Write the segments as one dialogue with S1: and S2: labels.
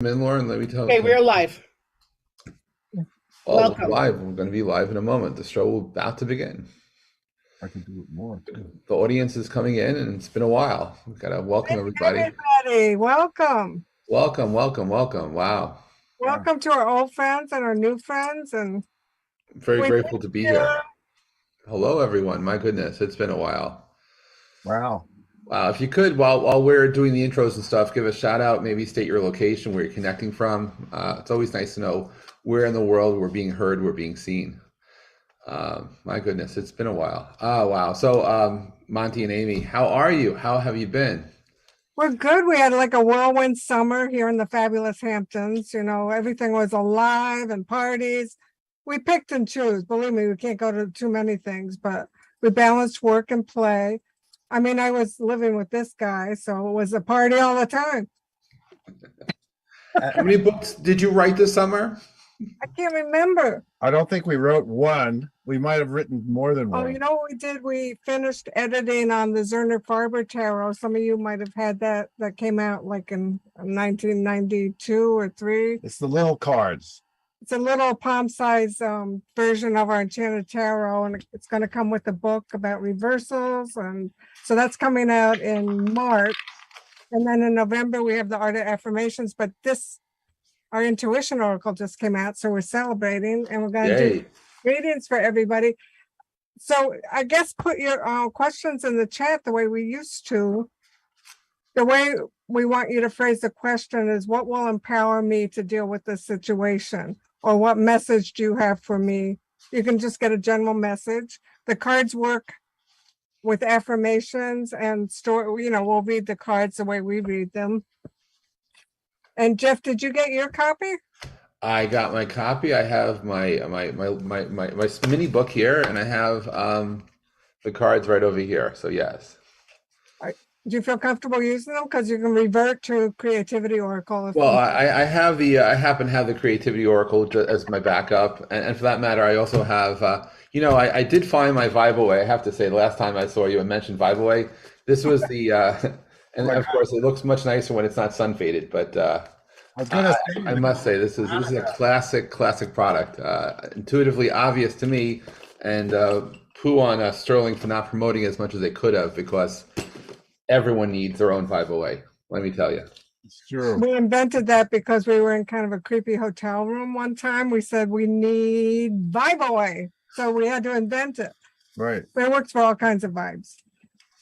S1: Lauren, let me tell
S2: Okay, we're live.
S1: we're
S2: Welcome.
S1: live. We're going to be live in a moment. The show will about to begin.
S3: I can do it more too.
S1: The audience is coming in, and it's been a while. We've got to welcome everybody.
S4: Everybody, welcome.
S1: Welcome, welcome, welcome. Wow.
S4: Welcome to our old friends and our new friends. And
S1: Very
S4: we
S1: grateful to be here. Hello, everyone. My goodness, it's been a while.
S3: Wow.
S1: Wow. If you could, while we're doing the intros and stuff, give a shout out, maybe state your location, where you're connecting from. It's always nice to know where in the world we're being heard, we're being seen. My goodness, it's been a while. Oh, wow. So, Monte and Amy, how are you? How have you been?
S4: we're good. We had like a whirlwind summer here in the fabulous Hamptons. You know, everything was alive and parties. We picked and choose. Believe me, we can't go to too many things, but we balanced work and play. I mean, I was living with this guy, so it was a party all the time.
S1: How many books did you write this summer?
S4: I can't remember.
S3: I don't think we wrote one. We might have written more than
S4: Oh,
S3: one.
S4: you know what we did? We finished editing on the Zerner Farber tarot. Some of you might have had that. That came out like in 1992 or 3.
S3: It's the little cards.
S4: It's a little palm-sized version of our Enchanted Tarot, and it's going to come with a book about reversals. And so that's coming out in March. And then in November, we have the Art of Affirmations. But our Intuition Oracle just came out, so we're celebrating, and we're going to do readings for everybody. So I guess put your questions in the chat the way we used to. The way we want you to phrase the question is, what will empower me to deal with this situation? Or what message do you have for me? You can just get a general message. The cards work with affirmations and we'll read the cards the way we read them. And Jeff, did you get your copy?
S1: I got my copy. I have my mini book here, and I have the cards right over here. So yes.
S4: Do you feel comfortable using them? Because you can revert to Creativity Oracle.
S1: Well, I have I happen to have the Creativity Oracle as my backup, and for that matter, I also have. I did find my Vibe Away. I have to say, the last time I saw you, I mentioned Vibe Away. This was the, and of course, it looks much nicer when it's not sun faded. But I must say, this is a classic product. Intuitively obvious to me, and poo on Sterling for not promoting as much as they could have, because everyone needs their own Vibe Away. Let me tell you.
S3: It's true.
S4: We invented that because we were in kind of a creepy hotel room one time. We said we need Vibe Away, so we had to invent it.
S3: Right.
S4: But it works for all kinds of vibes.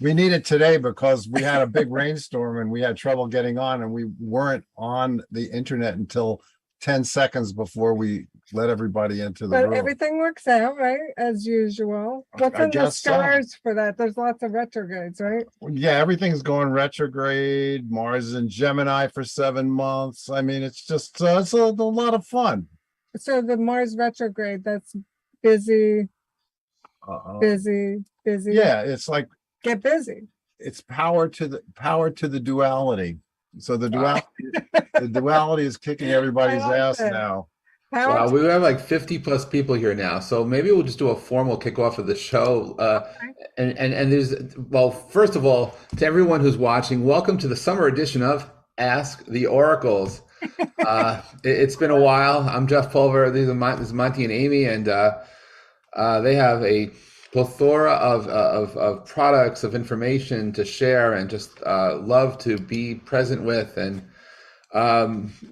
S3: We need it today because we had a big rainstorm and we had trouble getting on, and we weren't on the internet until 10 seconds before we let everybody into the room.
S4: But everything works out, right? As usual. What's in the stars for that? There's lots of retrogrades, right?
S3: Yeah, everything's going retrograde. Mars is in Gemini for 7 months. I mean, it's just it's a lot of fun.
S4: So the Mars retrograde, that's busy. Yeah,
S3: it's like
S4: get busy.
S3: It's power to the duality. So the duality is kicking everybody's ass now.
S1: Wow, we have like 50 plus people here now, so maybe we'll just do a formal kickoff of the show. And there's, well, first of all, to everyone who's watching, welcome to the summer edition of Ask the Oracles. It's been a while. I'm Jeff Pulver. This is Monte and Amy, and they have a plethora of products, of information to share, and just love to be present with. And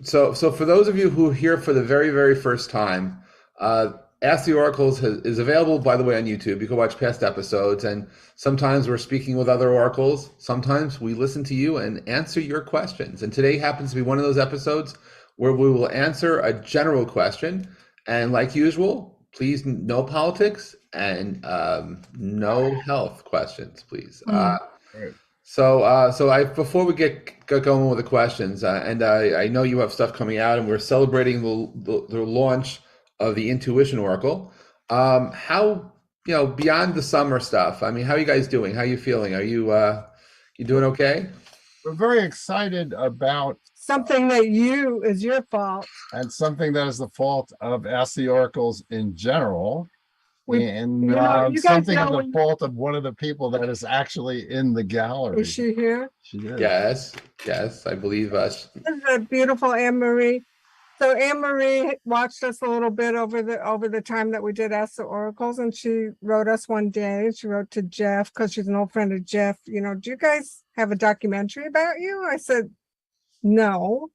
S1: so for those of you who are here for the very, very first time, Ask the Oracles is available, by the way, on YouTube. You can watch past episodes, and sometimes we're speaking with other oracles. Sometimes we listen to you and answer your questions. And today happens to be one of those episodes where we will answer a general question. And like usual, please, no politics and no health questions, please. So before we get going with the questions, and I know you have stuff coming out, and we're celebrating the launch of the Intuition Oracle. How, beyond the summer stuff, I mean, how are you guys doing? How are you feeling? Are you doing okay?
S3: We're very excited about
S4: something that is your fault,
S3: and something that is the fault of Ask the Oracles in general.
S4: We,
S3: And
S4: you guys
S3: something
S4: know
S3: of the
S4: when,
S3: fault of one of the people that is actually in the gallery.
S4: is she here?
S3: She is.
S1: Yes, yes, I believe us.
S4: This is a beautiful Anne Marie. So Anne Marie watched us a little bit over the time that we did Ask the Oracles, and she wrote us one day. She wrote to Jeff because she's an old friend of Jeff. You know, do you guys have a documentary about you? I said, no.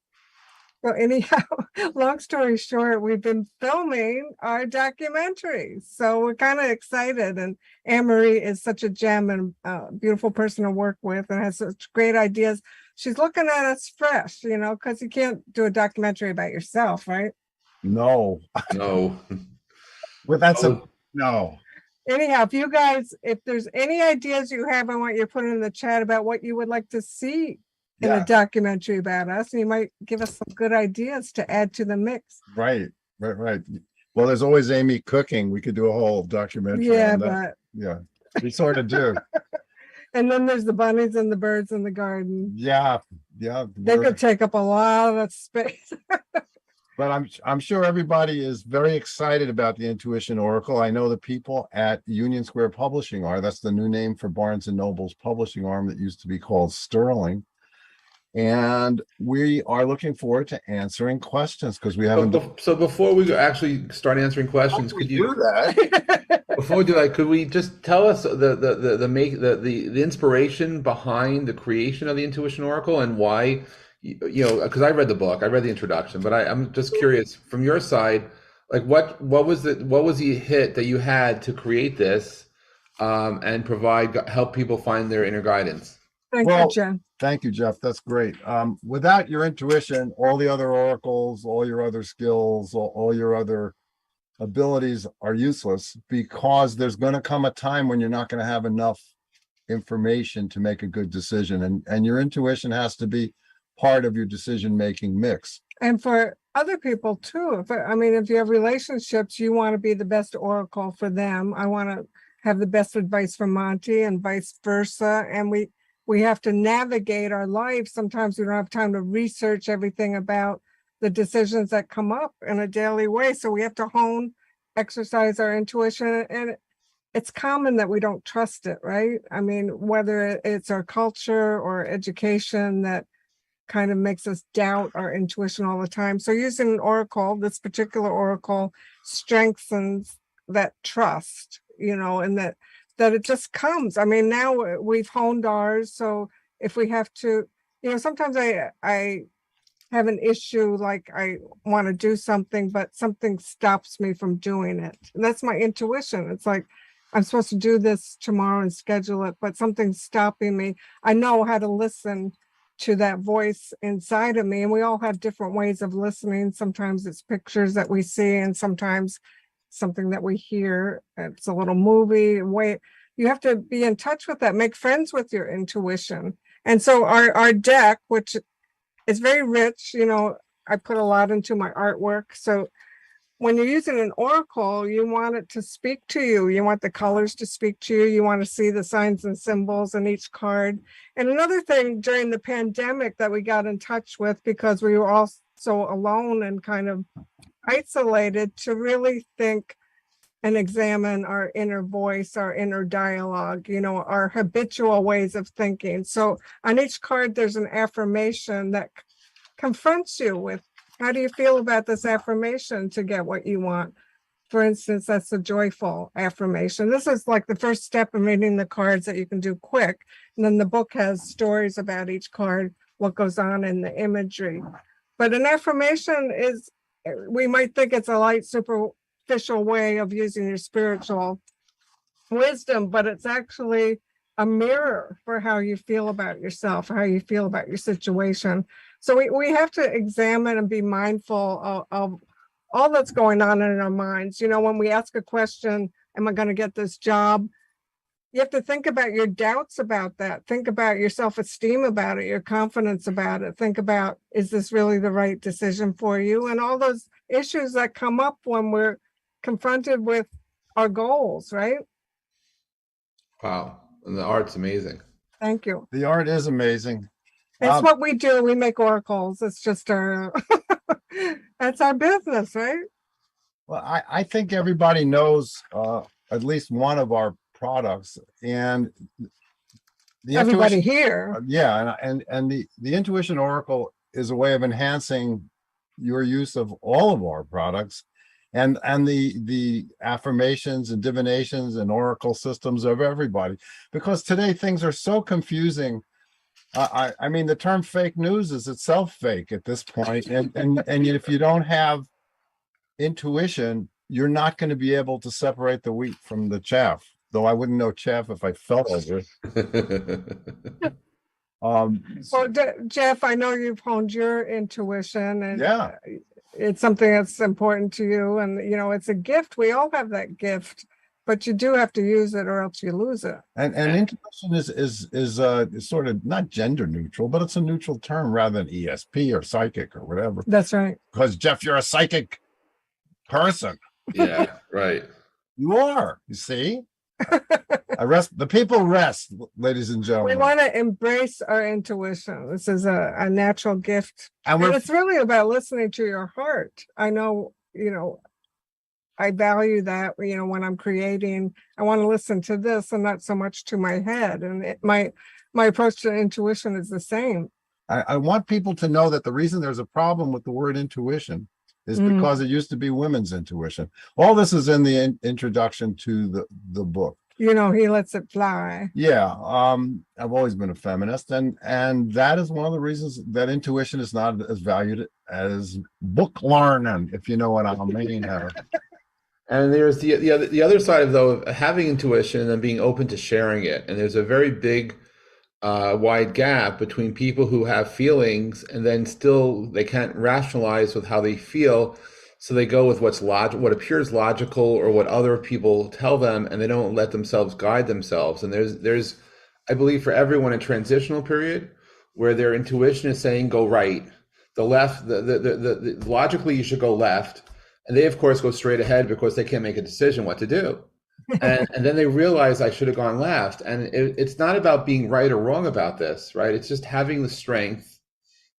S4: So anyhow, long story short, we've been filming our documentary. So we're kind of excited. And Anne Marie is such a gem and beautiful person to work with and has such great ideas. She's looking at us fresh, you know, because you can't do a documentary about yourself, right?
S3: No,
S1: No.
S3: well, that's a
S1: Oh,
S3: no.
S4: Anyhow, if there's any ideas you have, I want you to put in the chat about what you would like to see in a
S3: Yeah,
S4: documentary about us. And you might give us some good ideas to add to the mix.
S3: right. Well, there's always Amy cooking. We could do a whole documentary
S4: Yeah,
S3: on that.
S4: but
S3: Yeah, we sort of do.
S4: and then there's the bunnies and the birds in the garden.
S3: Yeah,
S4: They
S3: we're-
S4: could take up a lot of space.
S3: but I'm sure everybody is very excited about the Intuition Oracle. I know the people at Union Square Publishing are. That's the new name for Barnes and Noble's publishing arm that used to be called Sterling. And we are looking forward to answering questions because we haven't
S1: so before we actually start answering questions, could you,
S3: that.
S1: before we do that, could we just tell us the inspiration behind the creation of the Intuition Oracle and why, you know, because I read the book, I read the introduction, but I'm just curious from your side, like what was the hit that you had to create this and help people find their inner guidance?
S4: Thank
S3: Well,
S4: you, Jen.
S3: Thank you, Jeff. That's great. Without your intuition, all the other oracles, all your other skills, all your other abilities are useless because there's going to come a time when you're not going to have enough information to make a good decision. And your intuition has to be part of your decision-making mix.
S4: And for other people too. If you have relationships, you want to be the best oracle for them. I want to have the best advice from Monte and vice versa. And we have to navigate our life. Sometimes we don't have time to research everything about the decisions that come up in a daily way. So we have to exercise our intuition. And it's common that we don't trust it, right? I mean, whether it's our culture or education that kind of makes us doubt our intuition all the time. So using an oracle, this particular oracle strengthens that trust, you know, and that it just comes. I mean, now we've honed ours. So if we have to, you know, sometimes I have an issue, like I want to do something, but something stops me from doing it. And that's my intuition. It's like, I'm supposed to do this tomorrow and schedule it, but something's stopping me. I know how to listen to that voice inside of me. And we all have different ways of listening. Sometimes it's pictures that we see, and sometimes something that we hear. It's a little movie. You have to be in touch with that, make friends with your intuition. And so our deck, which is very rich, you know, I put a lot into my artwork. So when you're using an oracle, you want it to speak to you. You want the colors to speak to you. You want to see the signs and symbols in each card. And another thing during the pandemic that we got in touch with, because we were all so alone and kind of isolated, to really think and examine our inner voice, our inner dialogue, you know, our habitual ways of thinking. So on each card, there's an affirmation that confronts you with, how do you feel about this affirmation to get what you want? For instance, that's a joyful affirmation. This is like the first step in reading the cards that you can do quick. And then the book has stories about each card, what goes on in the imagery. But an affirmation is, we might think it's a light, superficial way of using your spiritual wisdom, but it's actually a mirror for how you feel about yourself, how you feel about your situation. So we have to examine and be mindful of all that's going on in our minds. You know, when we ask a question, am I going to get this job? You have to think about your doubts about that. Think about your self-esteem about it, your confidence about it. Think about, is this really the right decision for you? And all those issues that come up when we're confronted with our goals, right?
S1: Wow. And the art's amazing.
S4: Thank you.
S3: The art is amazing.
S4: It's what we do. We make oracles. It's just our, that's our business, right?
S3: Well, I think everybody knows at least one of our products, and the
S4: Everybody
S3: intuition,
S4: here.
S3: yeah, and the intuition oracle is a way of enhancing your use of all of our products, and the affirmations and divinations and oracle systems of everybody, because today things are so confusing. I mean, the term fake news is itself fake at this point, and if you don't have intuition, you're not going to be able to separate the wheat from the chaff. Though I wouldn't know chaff if I felt over it.
S4: Well, Jeff, I know you've honed your intuition, and
S3: Yeah.
S4: it's something that's important to you. And, you know, it's a gift. We all have that gift, but you do have to use it or else you lose it.
S3: And intuition is sort of not gender neutral, but it's a neutral term rather than ESP or psychic or whatever.
S4: That's right.
S3: Because Jeff, you're a psychic person.
S1: Yeah, right.
S3: You are, you see? The people rest, ladies and
S4: We
S3: gentlemen.
S4: want to embrace our intuition. This is a natural gift.
S3: And
S4: And
S3: we're
S4: it's really about listening to your heart. I know, you know, I value that, you know, when I'm creating, I want to listen to this and not so much to my head. And my approach to intuition is the same.
S3: I want people to know that the reason there's a problem with the word intuition is because it used to be women's intuition. All this is in the introduction to the book.
S4: You know, he lets it fly.
S3: Yeah, I've always been a feminist, and that is one of the reasons that intuition is not as valued as book learning, if you know what I mean.
S1: And there's the other side of, though, of having intuition and then being open to sharing it. And there's a very big wide gap between people who have feelings and then still they can't rationalize with how they feel, so they go with what appears logical or what other people tell them, and they don't let themselves guide themselves. And there's I believe for everyone a transitional period where their intuition is saying go right, the left, the logically you should go left, and they of course go straight ahead because they can't make a decision what to do. And then they realize I should have gone left. And it's not about being right or wrong about this, right? It's just having the strength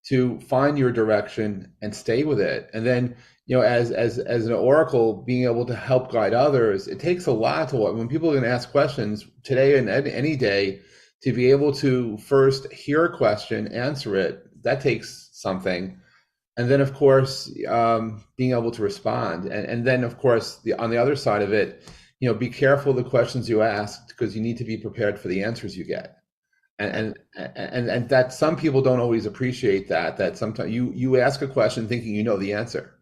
S1: to find your direction and stay with it. And then, you know, as an oracle, being able to help guide others, it takes a lot to when people are going to ask questions today and any day, to be able to first hear a question, answer it, that takes something. And then, of course, being able to respond. And then, of course, on the other side of it, you know, be careful of the questions you ask, because you need to be prepared for the answers you get. And that some people don't always appreciate that sometimes you ask a question thinking you know the answer,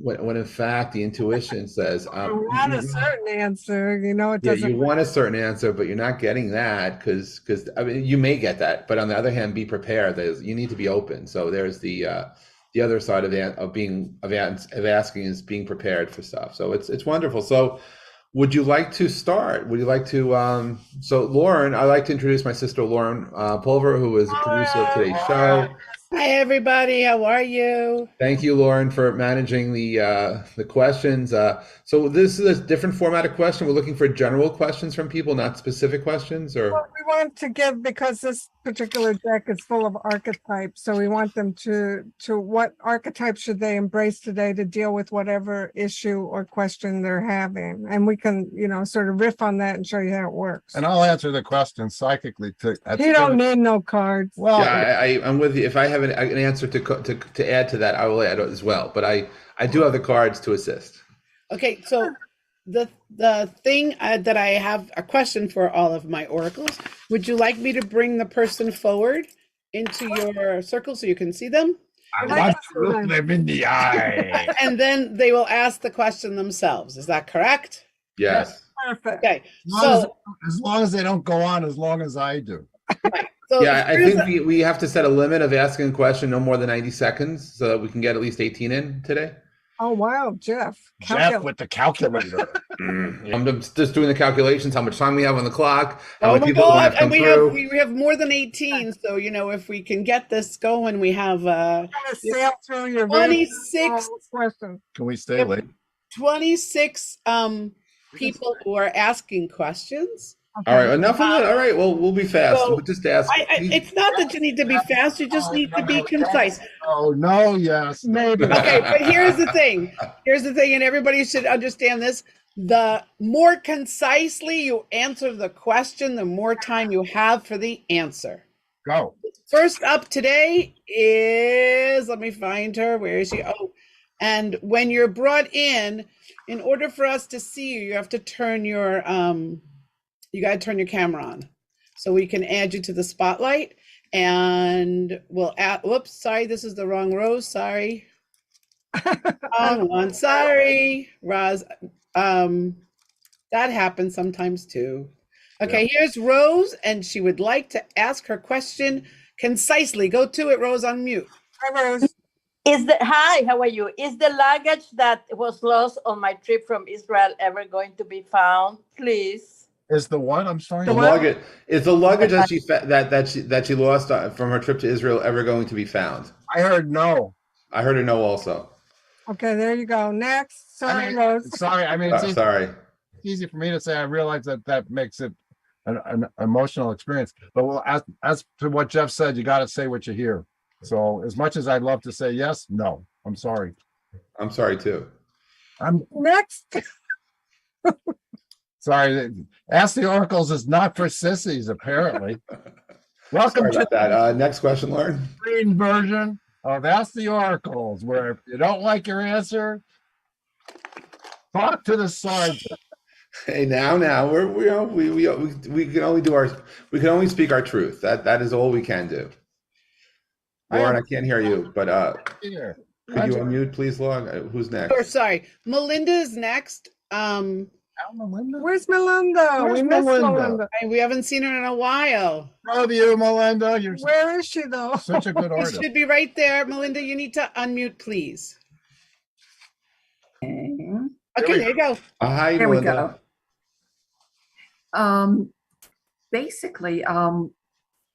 S1: when in fact the intuition says
S4: You want a certain answer, you know, it
S1: yeah,
S4: doesn't.
S1: you want a certain answer, but you're not getting that because I mean, you may get that, but on the other hand, be prepared. You need to be open. So there's the other side of asking is being prepared for stuff. So it's wonderful. So would you like to start? Would you like to, so Lauren, I'd like to introduce my sister, Lauren Pulver, who is a producer of today's show.
S2: Hi, everybody. How are you?
S1: Thank you, Lauren, for managing the questions. So this is a different format of question. We're looking for general questions from people, not specific questions, or?
S4: Well, we want to give, because this particular deck is full of archetypes, so we want them to what archetypes should they embrace today to deal with whatever issue or question they're having. And we can, you know, sort of riff on that and show you how it works.
S3: And I'll answer the question psychically.
S4: You don't need no cards.
S3: Well,
S1: Yeah, I'm with you. If I have an answer to add to that, I will add as well. But I do have the cards to assist.
S2: Okay, so the thing that I have a question for all of my oracles. Would you like me to bring the person forward into your circle so you can see them?
S3: I want to look them in the eye.
S2: And then they will ask the question themselves. Is that correct?
S1: Yes.
S4: Perfect.
S2: Okay,
S3: As long as they don't go on as long as I do.
S2: so
S1: Yeah, I
S2: here's
S1: think we have to set a limit of asking a question no more than 90 seconds so that we can get at least 18 in today.
S4: Oh, wow, Jeff.
S3: Jeff with the calculator.
S1: I'm just doing the calculations, how much time we have on the clock, how
S2: Oh
S1: many
S2: my
S1: people
S2: God,
S1: have come
S2: and
S1: through.
S2: we have more than 18. So, you know, if we can get this going, we have
S4: I'm gonna sail through your
S2: 26
S4: questions.
S3: Can we stay late?
S2: 26 people who are asking questions.
S1: All right, enough of that. All right, well, we'll be fast.
S2: So,
S1: We'll just ask.
S2: It's not that you need to be fast, you just need to be concise.
S3: Oh, no, yes.
S4: Maybe.
S2: Okay, but here's the thing, and everybody should understand this. The more concisely you answer the question, the more time you have for the answer.
S3: Go.
S2: First up today is, let me find her. Where is she? Oh, and when you're brought in order for us to see you, you have to turn your, you got to turn your camera on so we can add you to the spotlight. And we'll add, whoops, sorry, this is the wrong Rose, sorry. Wrong one, sorry, Roz. That happens sometimes too. Okay, here's Rose, and she would like to ask her question concisely. Go to it, Rose, on mute.
S4: Hi, Rose.
S5: Hi, how are you? Is the luggage that was lost on my trip from Israel ever going to be found? Please.
S3: Is the what? I'm sorry.
S1: The luggage is the luggage that she lost from her trip to Israel ever going to be found?
S3: I heard no.
S1: I heard a no also.
S4: Okay, there you go. Next. Sorry,
S3: I mean,
S4: Rose.
S3: sorry. I mean, it's
S1: Sorry.
S3: easy for me to say. I realize that makes it an emotional experience. But well, as to what Jeff said, you got to say what you hear. So as much as I'd love to say yes, no, I'm sorry.
S1: I'm sorry too.
S3: I'm
S4: Next.
S3: sorry. Ask the Oracles is not for sissies, apparently. Welcome
S1: Sorry
S3: to
S1: about that. Next question, Lauren.
S3: the green version of Ask the Oracles, where if you don't like your answer, talk to the sergeant.
S1: Hey, now we can only speak our truth. That is all we can do. Lauren, I can't hear you, but
S3: Here.
S1: could you unmute, please, Lauren? Who's next?
S2: Or sorry, Melinda's next.
S3: Melinda?
S4: Where's Melinda?
S3: Where's
S4: We missed
S3: Melinda?
S4: Melinda.
S2: We haven't seen her in a while.
S3: Love you, Melinda. You're
S4: Where is she, though?
S3: such a good
S2: She
S3: artist.
S2: should be right there. Melinda, you need to unmute, please. Okay, there you go.
S1: Hi,
S6: There we
S1: Melinda.
S6: go. Basically,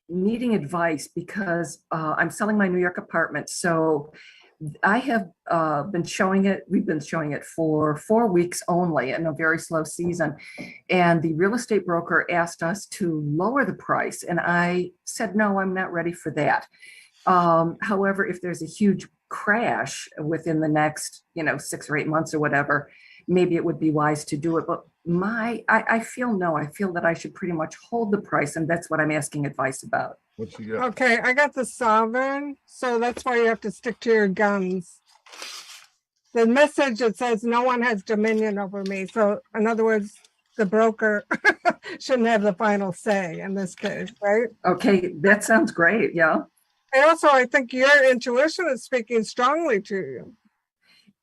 S6: needing advice because I'm selling my New York apartment. So I have been showing it. We've been showing it for 4 weeks only in a very slow season. And the real estate broker asked us to lower the price. And I said, no, I'm not ready for that. However, if there's a huge crash within the next, 6 or 8 months or whatever, maybe it would be wise to do it. But I feel that I should pretty much hold the price. And that's what I'm asking advice about.
S3: What you got?
S4: Okay, I got the sovereign, so that's why you have to stick to your guns. The message that says no one has dominion over me. So in other words, the broker shouldn't have the final say in this case, right?
S6: Okay, that sounds great. Yeah.
S4: And also, I think your intuition is speaking strongly to you.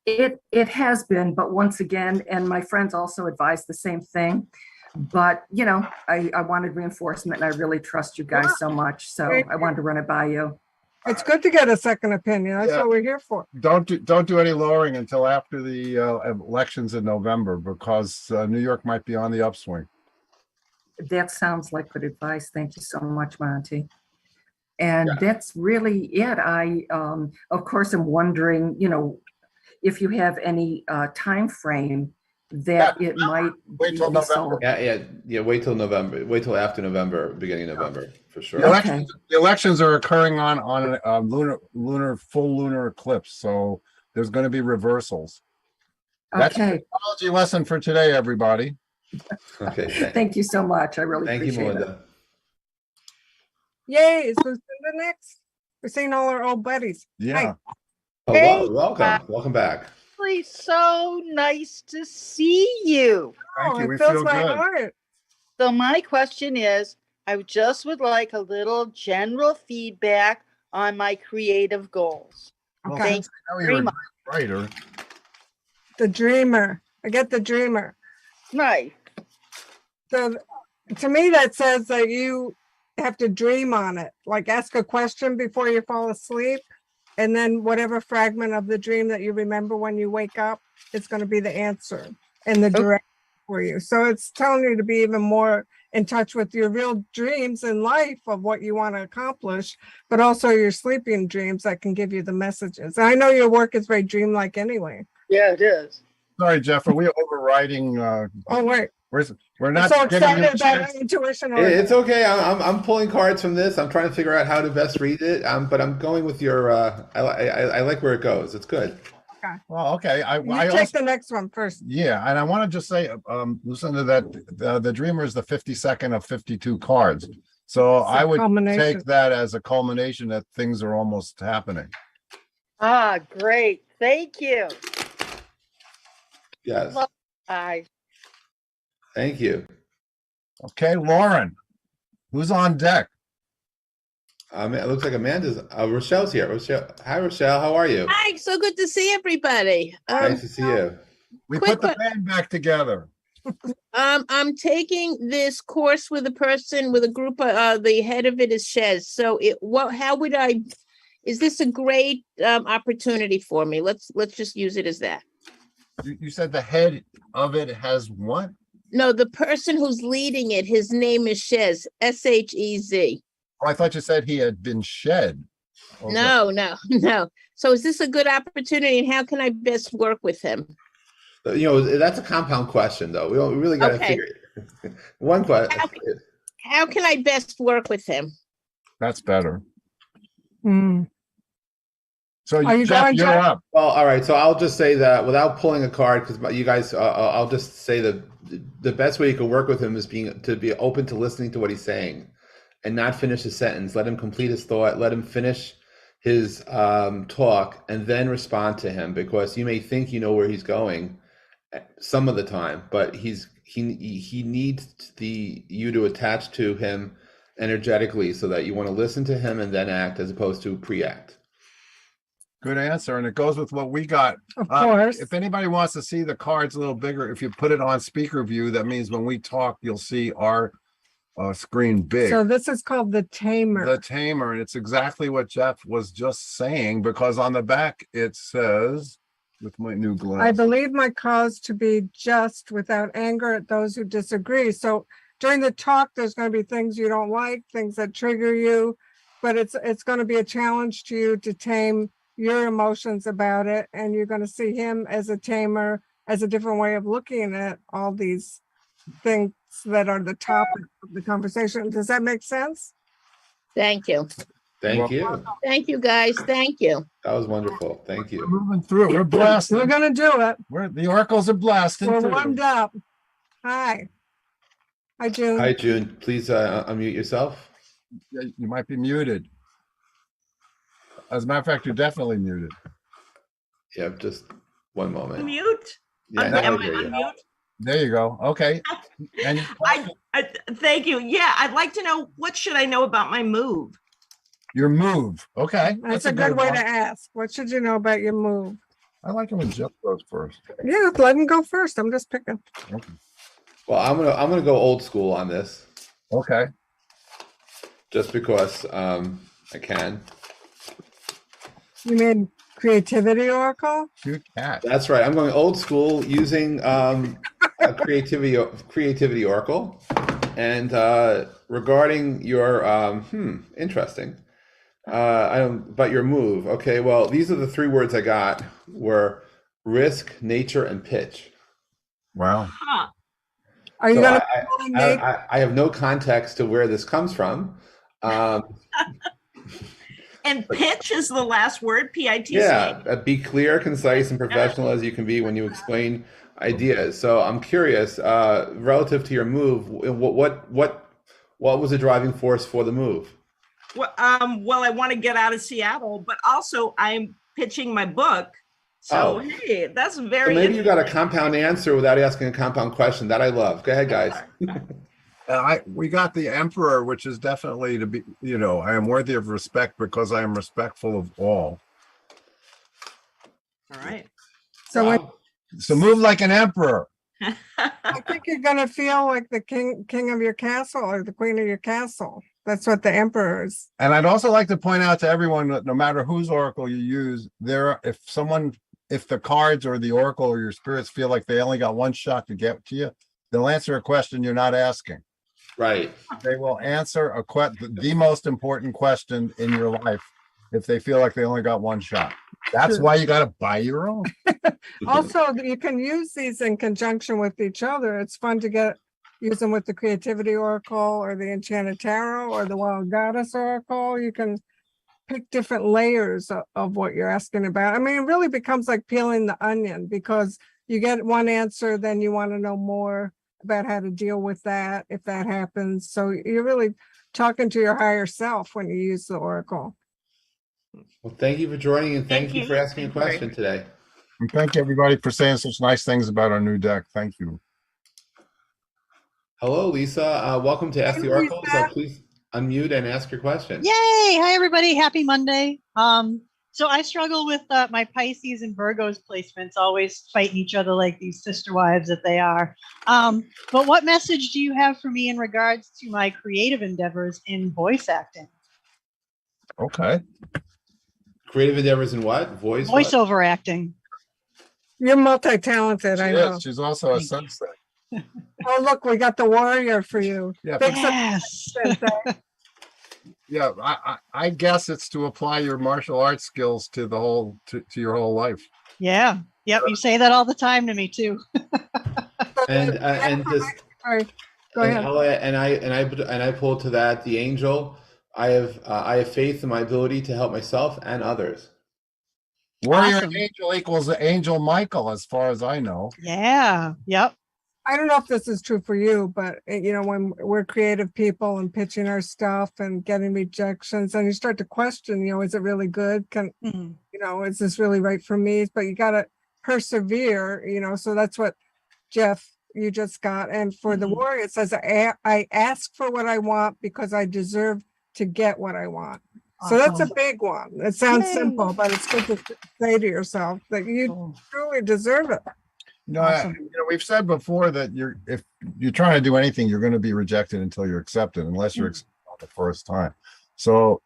S6: It has been, but once again, and my friends also advised the same thing. But, I wanted reinforcement and I really trust you guys so much. So I wanted to run it by you.
S4: It's good to get a second opinion. That's what we're here for.
S3: Don't do any lowering until after the elections in November, because New York might be on the upswing.
S6: That sounds like good advice. Thank you so much, Monte. And that's really it. I, of course, am wondering, if you have any time frame that it might
S3: Wait till
S6: be
S3: November.
S6: sold.
S1: Yeah. Wait till November. Wait till after November, beginning of November, for sure.
S6: Okay.
S3: The elections are occurring on a full lunar eclipse, so there's going to be reversals. That's
S6: Okay.
S3: the astrology lesson for today, everybody.
S1: Okay.
S6: Thank you so much. I really
S1: Thank you,
S6: appreciate it.
S1: Melinda.
S4: Yay, is Lucinda next? We're seeing all our old buddies.
S3: Yeah.
S1: Oh,
S5: Hey,
S1: welcome back.
S5: Really so nice to see you.
S3: Thank you.
S4: It
S3: We
S4: fills
S3: feel
S4: my
S3: good.
S4: heart.
S5: So my question is, I just would like a little general feedback on my creative goals.
S3: Well,
S4: Okay.
S3: since I know
S5: very
S3: you're a
S5: much.
S3: writer,
S4: The dreamer. I get the dreamer.
S5: Right.
S4: So to me, that says that you have to dream on it, like ask a question before you fall asleep. And then whatever fragment of the dream that you remember when you wake up, it's going to be the answer and the direction for you. So it's telling you to be even more in touch with your real dreams in life of what you want to accomplish, but also your sleeping dreams that can give you the messages. And I know your work is very dreamlike anyway.
S5: Yeah, it is.
S3: sorry, Jeff, are we overriding?
S4: Oh, wait.
S3: We're
S4: I'm
S3: not
S4: so
S3: giving you a
S4: excited about
S3: chance.
S4: our intuition.
S1: It's okay. I'm pulling cards from this. I'm trying to figure out how to best read it. But I'm going with your. I like where it goes. It's good.
S3: Well, okay, I
S4: You take
S3: also,
S4: the next one first.
S3: yeah, and I want to just say, Lucinda, that the Dreamer is the 52nd of 52 cards. So
S4: It's a
S3: I would
S4: culmination.
S3: take that as a culmination that things are almost happening.
S5: Ah, great. Thank you.
S1: Yes.
S5: I
S1: Thank you.
S3: Okay, Lauren, who's on deck?
S1: It looks like Amanda's. Rochelle's here. Rochelle, hi Rochelle. How are you?
S7: Hi, so good to see everybody.
S1: Nice to see you.
S3: We
S7: Quick
S3: put the band back together.
S7: I'm taking this course with a person with a group. The head of it is Shez. So, how would I? Is this a great opportunity for me? Let's just use it as that.
S3: You said the head of it has what?
S7: No, the person who's leading it, his name is Shez, Shez.
S3: Oh, I thought you said he had been shed. Okay.
S7: No. So, is this a good opportunity, and how can I best work with him?
S1: That's a compound question, though. We really got to
S7: Okay.
S1: figure it. One question.
S7: How can I best work with him?
S3: That's better.
S4: Hmm.
S3: So
S4: Are you
S3: Jeff,
S4: going,
S3: you're
S4: Jeff?
S3: up.
S1: Well, all right. So I'll just say that without pulling a card, because you guys, I'll just say that the best way you can work with him is to be open to listening to what he's saying, and not finish his sentence. Let him complete his thought. Let him finish his talk, and then respond to him, because you may think you know where he's going some of the time, but he needs you to attach to him energetically, so that you want to listen to him and then act, as opposed to pre-act.
S3: Good answer. And it goes with what we got.
S4: Of course.
S3: If anybody wants to see the cards a little bigger, if you put it on speaker view, that means when we talk, you'll see our screen big.
S4: So this is called the Tamer.
S3: The Tamer, and it's exactly what Jeff was just saying, because on the back it says, with my new glass,
S4: I believe my cause to be just without anger at those who disagree. So during the talk, there's going to be things you don't like, things that trigger you, but it's going to be a challenge to you to tame your emotions about it. And you're going to see him as a tamer, as a different way of looking at all these things that are the topic of the conversation. Does that make sense?
S7: Thank you.
S1: Thank you.
S7: Thank you, guys. Thank you.
S1: That was wonderful. Thank
S3: we're
S1: you.
S3: moving through. We're blasting.
S4: We're going to do it.
S3: The oracles are blasting
S4: We're
S3: through.
S4: warmed up. Hi. Hi, June.
S1: Hi, June. Please unmute yourself.
S3: Yeah, you might be muted. As a matter of fact, you're definitely muted.
S1: Yeah, just one moment.
S8: Mute?
S1: Yeah,
S8: Am
S1: now I
S8: I
S1: hear you.
S8: on mute?
S3: There you go. Okay. And
S8: I thank you. Yeah, I'd like to know, what should I know about my move?
S3: your move. Okay.
S4: That's a good way
S3: one.
S4: to ask. What should you know about your move?
S3: I like it when Jeff goes first.
S4: Yeah, let him go first. I'm just picking.
S3: Okay.
S1: Well, I'm gonna go old school on this,
S3: Okay.
S1: just because I can.
S4: You made creativity oracle?
S3: Cute cat.
S1: That's right. I'm going old school using a creativity oracle, and regarding your interesting. I don't. But your move. Okay. Well, these are the three words I got: were risk, nature, and pitch.
S3: Wow.
S8: Huh.
S4: Are you
S1: So
S4: gonna
S1: I have no context to where this comes from.
S8: And pitch is the last word, P-I-T-C.
S1: Yeah, be clear, concise, and professional as you can be when you explain ideas. So I'm curious, relative to your move, what was the driving force for the move?
S8: Well, I want to get out of Seattle, but also I'm pitching my book. So,
S1: Oh.
S8: hey, that's
S1: So
S8: very
S1: maybe you got a
S8: interesting.
S1: compound answer without asking a compound question. That I love. Go ahead, guys.
S3: We got the emperor, which is definitely to be, I am worthy of respect because I am respectful of all.
S8: All right.
S4: So when,
S1: Wow.
S3: So move like an emperor.
S4: I think you're gonna feel like the king of your castle or the queen of your castle. That's what the emperor is.
S3: And I'd also like to point out to everyone that no matter whose oracle you use, if the cards or the oracle or your spirits feel like they only got one shot to get to you, they'll answer a question you're not asking.
S1: Right.
S3: They will answer the most important question in your life if they feel like they only got one shot. That's
S4: Sure.
S3: why you got to buy your own.
S4: Also, you can use these in conjunction with each other. It's fun to use them with the creativity oracle or the enchanted tarot or the wild goddess oracle. You can pick different layers of what you're asking about. I mean, it really becomes like peeling the onion, because you get one answer, then you want to know more about how to deal with that if that happens. So you're really talking to your higher self when you use the oracle.
S1: Well, thank you for joining, and thank you for asking a
S8: Thank you very
S1: question today.
S3: And thank you, everybody, for saying such nice things about our new deck. Thank you.
S1: Hello, Lisa. Welcome to Ask the
S4: Hey,
S1: Oracles.
S4: Lisa.
S1: Please unmute and ask your question.
S9: Yay! Hi, everybody. Happy Monday. So I struggle with my Pisces and Virgos placements, always fighting each other like these sister wives that they are. But what message do you have for me in regards to my creative endeavors in voice acting?
S3: Okay.
S1: Creative endeavors in what? Voice? What?
S9: Voiceover acting.
S4: You're multi-talented, I know.
S3: She's also a sunset.
S4: Oh, look, we got the warrior for you.
S3: Yeah.
S4: Fix it.
S9: Yes.
S3: Yeah, I guess it's to apply your martial arts skills to the whole to your whole life.
S9: Yeah. Yep. You say that all the time to me too.
S1: And just
S4: Sorry, go ahead.
S1: and I pull to that the angel. I have faith in my ability to help myself and others.
S3: Warrior
S9: Awesome.
S3: angel equals the angel Michael, as far as I know.
S9: Yeah. Yep.
S4: I don't know if this is true for you, but you know, when we're creative people and pitching our stuff and getting rejections, and you start to question, you know, is it really good?
S9: Mhm.
S4: You know, is this really right for me? But you got to persevere, you know, so that's what Jeff, you just got. And for the
S9: Mhm.
S4: warrior, it says, I ask for what I want because I deserve to get what I want. So that's a
S9: Awesome.
S4: big one. It sounds
S9: Yay.
S4: simple, but it's good to say to yourself that you
S9: Cool.
S4: truly deserve it.
S3: No,
S9: Awesome.
S3: you know, we've said before that if you're trying to do anything, you're going to be rejected until you're accepted, unless you're accepted on the first time. So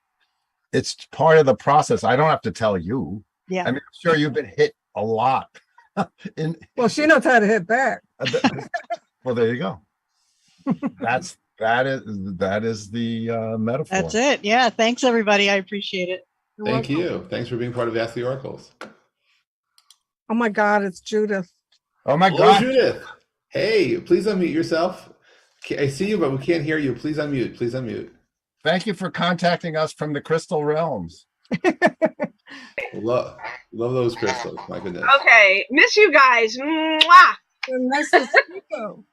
S3: it's part of the process. I don't have to tell you.
S9: Yeah.
S3: I mean, I'm sure you've been hit a lot.
S4: Well, she knows how to hit back.
S3: Well, there you go. That is the metaphor.
S9: That's it. Yeah. Thanks, everybody. I appreciate it.
S4: You're
S1: Thank
S4: welcome.
S1: you. Thanks for being part of Ask the Oracles.
S4: Oh my God, it's Judith.
S3: Oh my
S1: Hello,
S3: God.
S1: Judith. Hey, please unmute yourself. I see you, but we can't hear you. Please unmute. Please unmute.
S3: Thank you for contacting us from the Crystal Realms.
S1: Love those crystals. My goodness.
S10: Okay, miss you guys. Mwah!
S4: And this is Rico.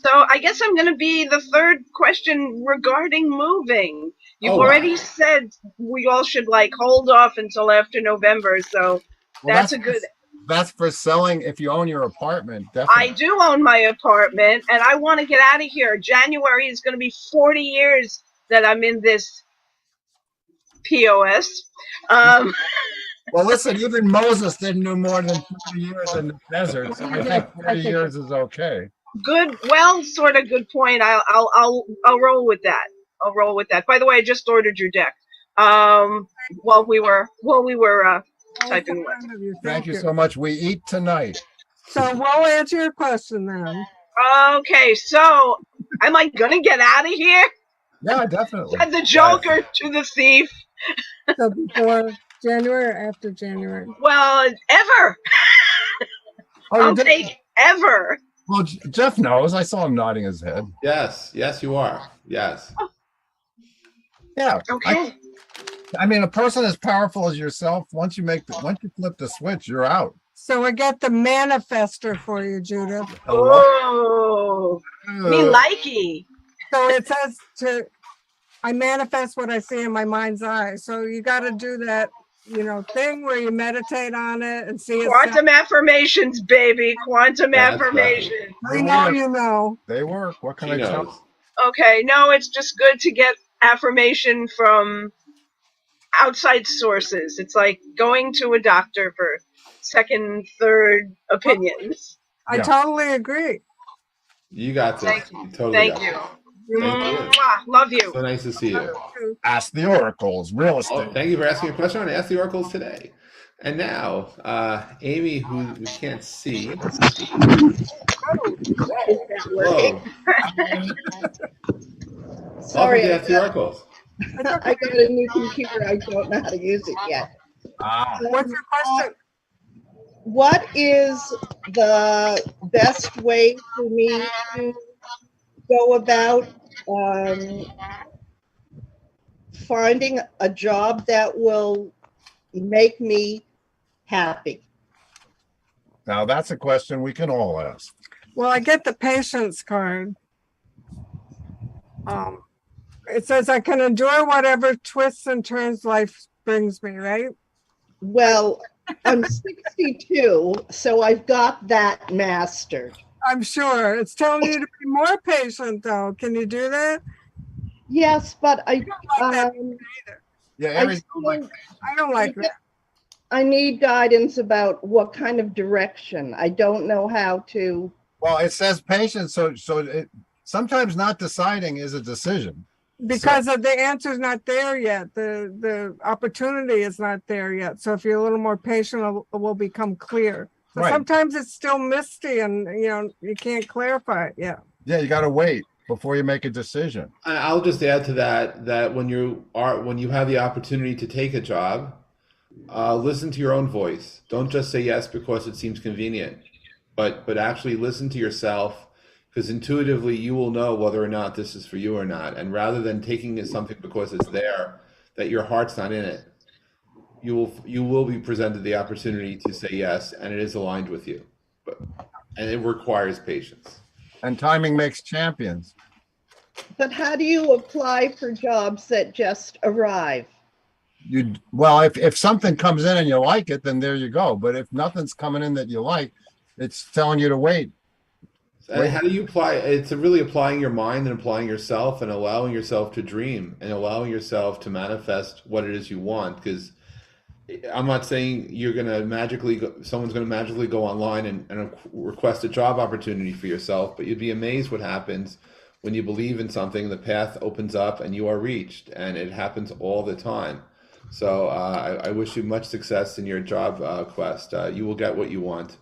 S10: So I guess I'm going to be the third question regarding moving. You've
S1: Oh, wow.
S10: already said we all should like hold off until after November, so
S3: Well,
S10: that's a good.
S3: That's for selling if you own your apartment. Definitely.
S10: I do own my apartment, and I want to get out of here. January is going to be 40 years that I'm in this POS.
S3: Well, listen, even Moses didn't do more than 30 years in the desert, so I think 40 years is okay.
S10: Good, well, sort of good point. I'll roll with that. I'll roll with that. By the way, I just ordered your deck. While we were typing away.
S3: Thank you so much. We eat tonight.
S4: So we'll answer your question then.
S10: Okay, so am I gonna get out of here?
S3: Yeah, definitely.
S10: Said the Joker to the thief.
S4: So before January or after January?
S10: Well, ever.
S3: Oh, you
S10: I'll
S3: did?
S10: take ever.
S3: Well, Jeff knows. I saw him nodding his head.
S1: Yes, you are. Yes.
S3: Yeah.
S10: Okay.
S3: I mean, a person as powerful as yourself, once you flip the switch, you're out.
S4: So I got the manifester for you, Judith.
S10: Oh, me likey.
S4: So it says I manifest what I see in my mind's eye. So you got to do that, you know, thing where you meditate on it and see it.
S10: Quantum affirmations, baby. Quantum
S1: That's
S10: affirmations.
S4: I know you know.
S3: They work. What can
S1: She
S3: I tell
S1: knows.
S3: you?
S10: Okay, no, it's just good to get affirmation from outside sources. It's like going to a doctor for second, third opinions.
S4: I
S3: Yeah.
S4: totally agree.
S1: You got this.
S10: Thank you.
S1: You totally
S10: Thank
S1: got
S10: you.
S1: this. Thank you.
S10: Mwah, love you.
S1: So nice to see you.
S3: Ask the oracles, real
S1: Oh,
S3: estate.
S1: thank you for asking a question on Ask the Oracles today. And now, Amy, who we can't see. Whoa.
S11: Sorry,
S1: Welcome to Ask the Oracles.
S11: I got a new computer. I don't know how to use it yet.
S4: What's your question?
S11: What is the best way for me to go about finding a job that will make me happy?
S3: Now, that's a question we can all ask.
S4: Well, I get the patience card. It says I can enjoy whatever twists and turns life brings me, right?
S11: Well, I'm 62, so I've got that mastered.
S4: I'm sure. It's telling you to be more patient, though. Can you do that?
S11: Yes, but I
S4: don't like that either.
S3: Yeah,
S11: I
S3: everything.
S11: still-
S4: I don't like that.
S11: I need guidance about what kind of direction. I don't know how to.
S3: Well, it says patience, so it sometimes not deciding is a decision.
S4: Because of the answer's not there yet. The opportunity is not there yet. So if you're a little more patient, it will become clear. So
S3: Right.
S4: sometimes it's still misty and you can't clarify it yet.
S3: Yeah, you got to wait before you make a decision.
S1: I'll just add to that when you have the opportunity to take a job, listen to your own voice. Don't just say yes because it seems convenient, but actually listen to yourself, because intuitively you will know whether or not this is for you or not. And rather than taking something because it's there, that your heart's not in it, you will be presented the opportunity to say yes, and it is aligned with you, and it requires patience.
S3: And timing makes champions.
S11: But how do you apply for jobs that just arrive?
S3: Well, if something comes in and you like it, then there you go. But if nothing's coming in that you like, it's telling you to wait.
S1: And how do you apply? It's really applying your mind and applying yourself and allowing yourself to dream and allowing yourself to manifest what it is you want. Because I'm not saying you're going to someone's going to magically go online and request a job opportunity for yourself, but you'd be amazed what happens when you believe in something. The path opens up and you are reached, and it happens all the time. So I wish you much success in your job quest. You will get what you want.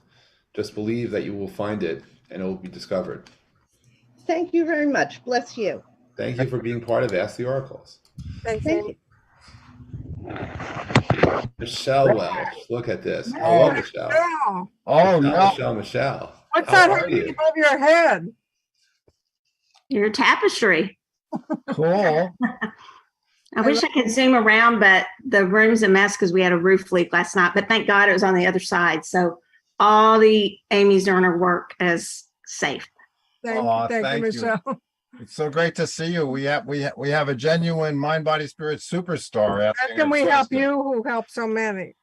S1: Just believe that you will find it, and it will be discovered.
S11: Thank you very much. Bless you.
S1: Thank you for being part of Ask the Oracles.
S11: Thank you.
S1: Michelle Welch, look at this. Hello, Michelle.
S4: Yeah.
S3: Oh, no.
S1: Michelle.
S4: What's
S1: How
S4: that
S1: are
S4: hanging
S1: you?
S4: above your head?
S12: Your tapestry.
S3: Cool.
S12: I wish I could zoom around, but the room's a mess because we had a roof leak last night. But thank God it was on the other side. So all the Amy Zerner work is safe.
S4: Thank you, Michelle.
S3: It's so great to see you. We have a genuine mind, body, spirit superstar.
S4: How can we help you who help so many?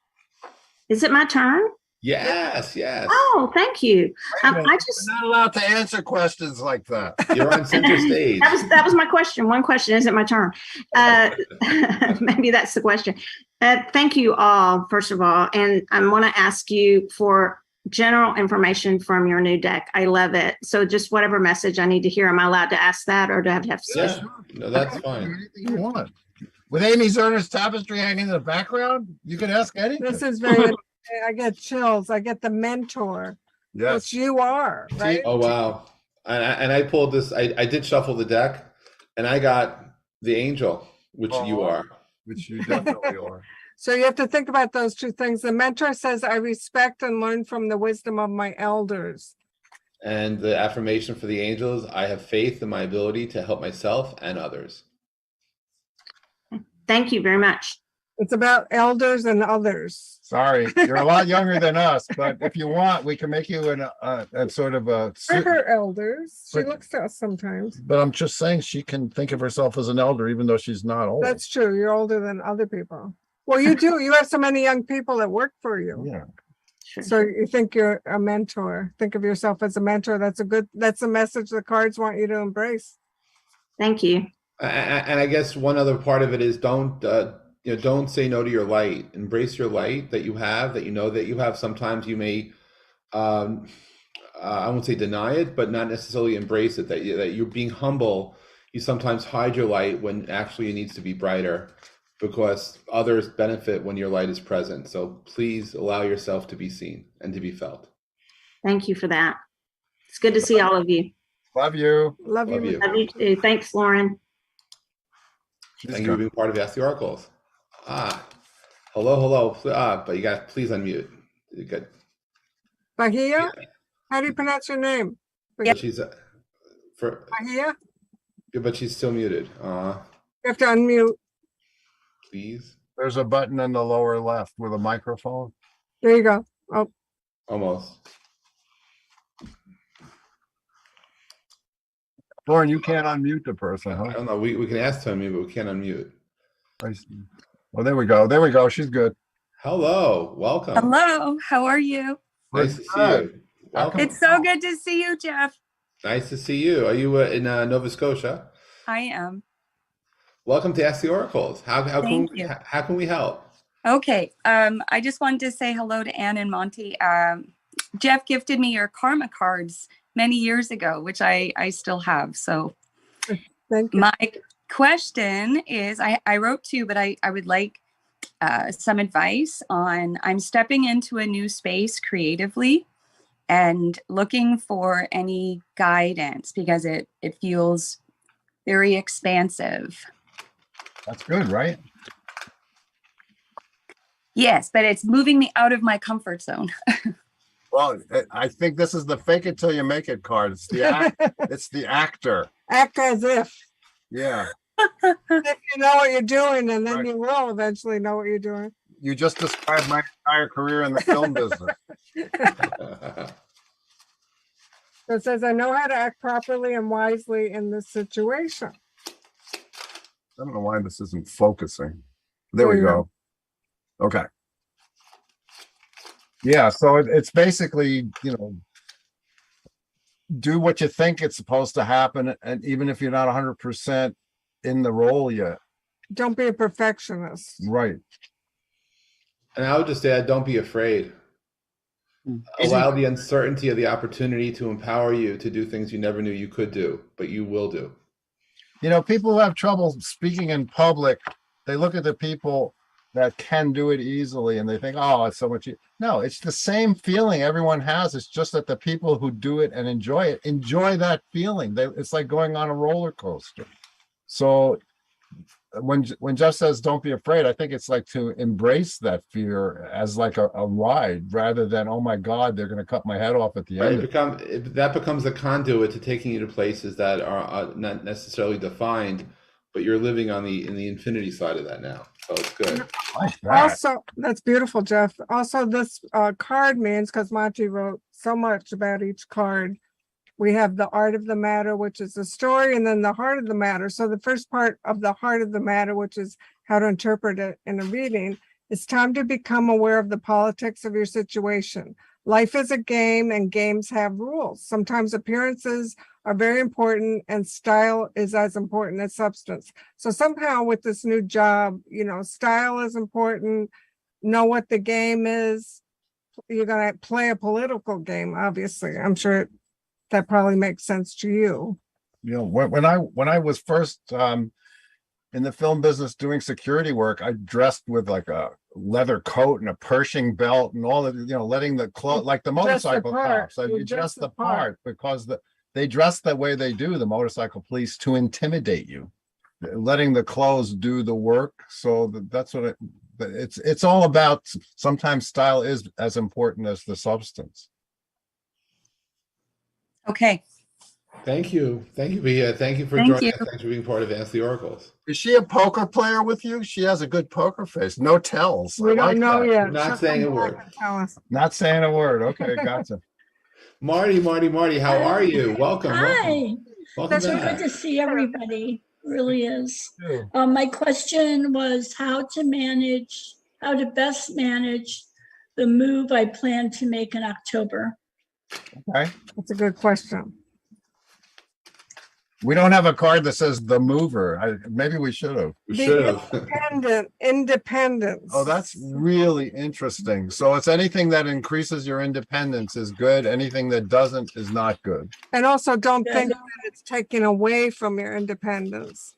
S12: Is it my turn?
S1: Yes.
S12: Oh, thank you. I just
S3: You're not allowed to answer questions like that.
S1: You're on center stage.
S12: that was my question. One question. Is it my turn? Maybe that's the question. Thank you all, first of all. And I want to ask you for general information from your new deck. I love it. So just whatever message I need to hear, am I allowed to ask that, or do I have to
S1: Yeah, no, that's fine.
S3: Anything you want. With Amy Zerner's tapestry hanging in the background, you can ask anything.
S4: This is very, I get chills. I get the mentor, which you are, right?
S1: Oh, wow. And I pulled this, I did shuffle the deck, and I got the angel, which you are.
S3: Which you definitely are.
S4: So you have to think about those two things. The mentor says, I respect and learn from the wisdom of my elders.
S1: And the affirmation for the angels, I have faith in my ability to help myself and others.
S12: Thank you very much.
S4: It's about elders and others.
S3: Sorry, you're a lot younger than us, but if you want, we can make you a sort of a.
S4: We're her elders. She looks to us sometimes.
S3: But I'm just saying she can think of herself as an elder, even though she's not old.
S4: That's true. You're older than other people. Well, you do. You have so many young people that work for you.
S3: Yeah.
S4: So you think you're a mentor. Think of yourself as a mentor. That's a message the cards want you to embrace.
S12: Thank you.
S1: And I guess one other part of it is don't say no to your light. Embrace your light that you have, that you know that you have. Sometimes you may, I won't say deny it, but not necessarily embrace it. That you're being humble. You sometimes hide your light when actually it needs to be brighter, because others benefit when your light is present. So please allow yourself to be seen and to be felt.
S12: Thank you for that. It's good to see all of you.
S3: Love you.
S4: Love you.
S12: Love you too. Thanks, Lauren.
S1: Thank you for being part of Ask the Oracles. Hello. But you got to please unmute. You're good.
S4: Bahia? How do you pronounce your name?
S1: But she's
S4: Bahia?
S1: but she's still muted.
S4: You have to unmute.
S1: please.
S3: There's a button in the lower left with a microphone.
S4: There you go. Oh,
S1: Almost.
S3: Lauren, you can't unmute the person,
S1: I
S3: huh?
S1: don't know. We can ask Tommy, but we can't unmute.
S3: I see. Oh, there we go. There we go. She's good.
S1: Hello, welcome.
S13: Hello, how are you?
S1: Nice to see you. Welcome.
S13: It's so good to see you, Jeff.
S1: Nice to see you. Are you in Nova Scotia?
S13: I am.
S1: Welcome to Ask the Oracles. How
S13: Thank you.
S1: how can we help?
S13: Okay, I just wanted to say hello to Anne and Monte. Jeff gifted me your karma cards many years ago, which I still have. So
S4: thank you.
S13: my question is, I wrote two, but I would like some advice on, I'm stepping into a new space creatively and looking for any guidance because it feels very expansive.
S3: That's good, right?
S13: Yes, but it's moving me out of my comfort zone.
S3: Well, I think this is the fake it till you make it card. It's the it's the actor.
S4: Act as if.
S3: Yeah.
S4: If you know what you're doing, and then
S3: Right.
S4: you will eventually know what you're doing.
S3: You just described my entire career in the film business.
S4: So it says, I know how to act properly and wisely in this situation.
S3: I don't know why this isn't focusing. There we go. Okay. Yeah, so it's basically, you know, do what you think it's supposed to happen, and even if you're not 100% in the role yet.
S4: Don't be a perfectionist.
S3: Right.
S1: And I would just add, don't be afraid. Allow the uncertainty of the opportunity to empower you to do things you never knew you could do, but you will do.
S3: You know, people who have trouble speaking in public, they look at the people that can do it easily and they think, oh, it's so much. No, it's the same feeling everyone has. It's just that the people who do it and enjoy that feeling. It's like going on a roller coaster. So when Jeff says don't be afraid, I think it's like to embrace that fear as like a ride rather than, oh my God, they're going to cut my head off at the end.
S1: That becomes a conduit to taking you to places that are not necessarily defined, but you're living on in the infinity side of that now. So it's good.
S4: Also, that's beautiful, Jeff. Also, this card means, because Monte wrote so much about each card, we have the art of the matter, which is the story, and then the heart of the matter. So the first part of the heart of the matter, which is how to interpret it in a reading, it's time to become aware of the politics of your situation. Life is a game and games have rules. Sometimes appearances are very important and style is as important as substance. So somehow with this new job, you know, style is important. Know what the game is. You're going to play a political game, obviously. I'm sure that probably makes sense to you.
S3: You know, when I was first in the film business doing security work, I dressed with like a leather coat and a Pershing belt and all that, you know, letting the clothes, like the motorcycle cops. You dress the part because they dress the way they do, the motorcycle police, to intimidate you, letting the clothes do the work. So that's what it's all about. Sometimes style is as important as the substance.
S13: Okay.
S1: Thank you. Thank you, Bia. Thank you for joining us. Thanks for being part of Ask the Oracles.
S3: Is she a poker player with you? She has a good poker face. No tells.
S4: We don't know yet.
S1: Not saying a word.
S3: Not saying a word. Okay, gotcha.
S1: Marty, how are you? Welcome.
S14: Hi.
S1: Welcome
S14: So
S1: back.
S14: good to see everybody. Really is. My question was how to best manage the move I plan to make in October.
S3: Okay.
S4: That's a good question.
S3: We don't have a card that says the mover. Maybe we should have.
S4: Independence.
S3: Oh, that's really interesting. So it's anything that increases your independence is good. Anything that doesn't is not good.
S4: And also don't think that it's taking away from your independence.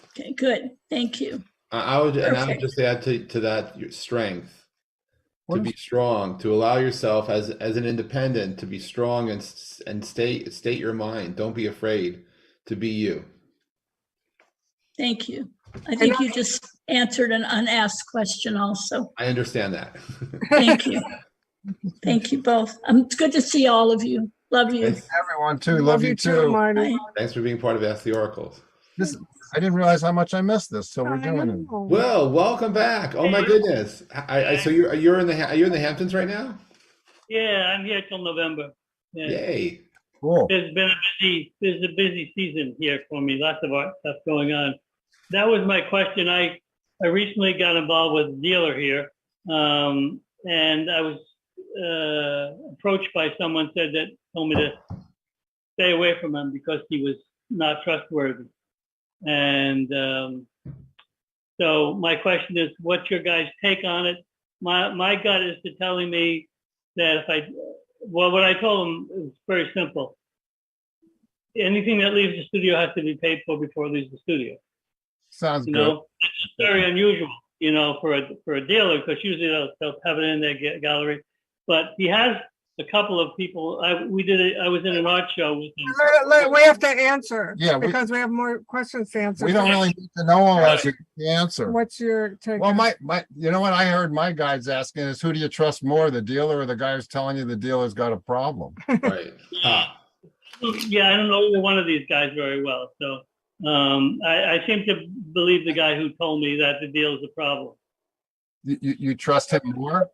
S14: Okay, good. Thank you.
S1: I would just add to that your strength. To be strong, to allow yourself as an independent to be strong and state your mind. Don't be afraid to be you.
S14: Thank you. I think you just answered an unasked question also.
S1: I understand that.
S14: Thank you. Thank you both. It's good to see all of you. Love you.
S3: Everyone too. Love you too.
S4: Marty.
S1: Thanks for being part of Ask the Oracles.
S3: This I didn't realize how much I missed this, so we're
S4: I
S3: doing it.
S4: know.
S1: Well, welcome back. Oh my goodness. So you're in the Hamptons right now?
S15: Yeah, I'm here till November. Yeah.
S1: Yay.
S3: Cool.
S15: There's a busy season here for me. Lots of art stuff going on. That was my question. I recently got involved with a dealer here, and I was approached by someone told me to stay away from him because he was not trustworthy. And so my question is, what's your guys' take on it? My gut is to telling me that what I told him is very simple. Anything that leaves the studio has to be paid for before it leaves the studio.
S3: Sounds
S15: You
S3: good.
S15: know, it's very unusual, you know, for a dealer, because usually they'll have it in their gallery. But he has a couple of people. I was in an art show with him.
S4: We have to answer.
S3: Yeah,
S4: because we have more questions to answer.
S3: We don't really need to know unless you get the answer.
S4: What's your take?
S3: Well, you know what I heard my guys asking is, who do you trust more, the dealer or the guy who's telling you the dealer's got a problem?
S1: Right.
S15: Yeah, I don't know either one of these guys very well. So I seem to believe the guy who told me that the deal is a problem.
S3: You trust him more?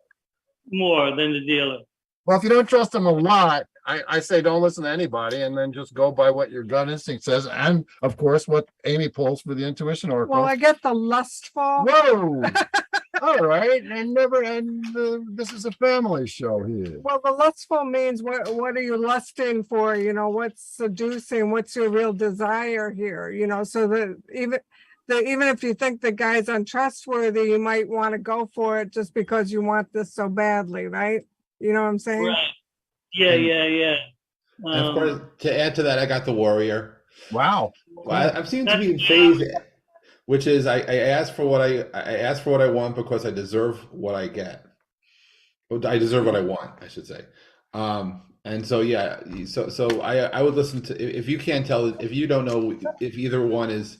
S15: More than the dealer.
S3: Well, if you don't trust him a lot, I say don't listen to anybody and then just go by what your gut instinct says. And of course, what Amy pulls for the intuition oracle.
S4: Well, I get the lustful.
S3: Whoa. All right. This is a family show here.
S4: Well, the lustful means what are you lusting for? You know, what's seducing? What's your real desire here? You know, so that even if you think the guy's untrustworthy, you might want to go for it just because you want this so badly, right? You know what I'm saying?
S15: Right. Yeah.
S1: And of course, to add to that, I got the warrior.
S3: Wow.
S1: Well, I've seen to be in phase, which is I ask for what I want because I deserve what I get. I deserve what I want, I should say. And so yeah, so I would listen to, if you can't tell, if you don't know if either one is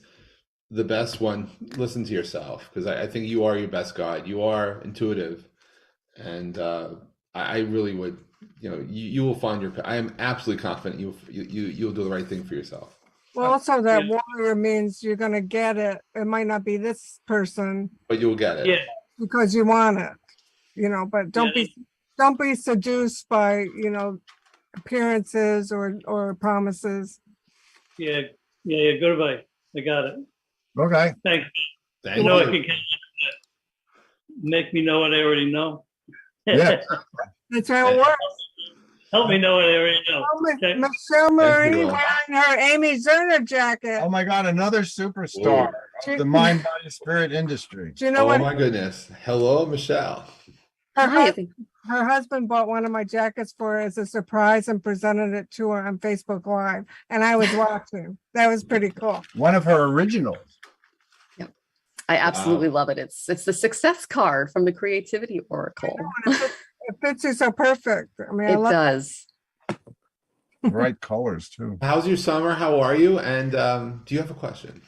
S1: the best one, listen to yourself, because I think you are your best guide. You are intuitive, and I really would, you know, you will find I am absolutely confident you'll do the right thing for yourself.
S4: Well, also that warrior means you're going to get it. It might not be this person,
S1: but you'll get it.
S15: Yeah.
S4: Because you want it, you know, but don't be seduced by, you know, appearances or promises.
S15: Yeah. Good advice. I got it.
S3: Okay.
S15: Thanks.
S1: Thank
S15: you know,
S1: you.
S15: I can make me know what I already know.
S3: Yeah.
S4: That's how it works.
S15: Help me know what I already know.
S4: Michelle Marie wearing her Amy Zerner jacket.
S3: Oh my God, another superstar of the mind, body, spirit industry.
S4: Do you know what?
S1: Oh my goodness. Hello, Michelle.
S4: Her husband bought one of my jackets for her as a surprise and presented it to her on Facebook Live. And I was watching. That was pretty cool.
S3: One of her originals.
S16: Yep. I absolutely love it. It's the success card from the Creativity Oracle.
S4: It fits you so perfect. I mean,
S16: It does.
S3: Bright colors too.
S1: How's your summer? How are you? And do you have a question?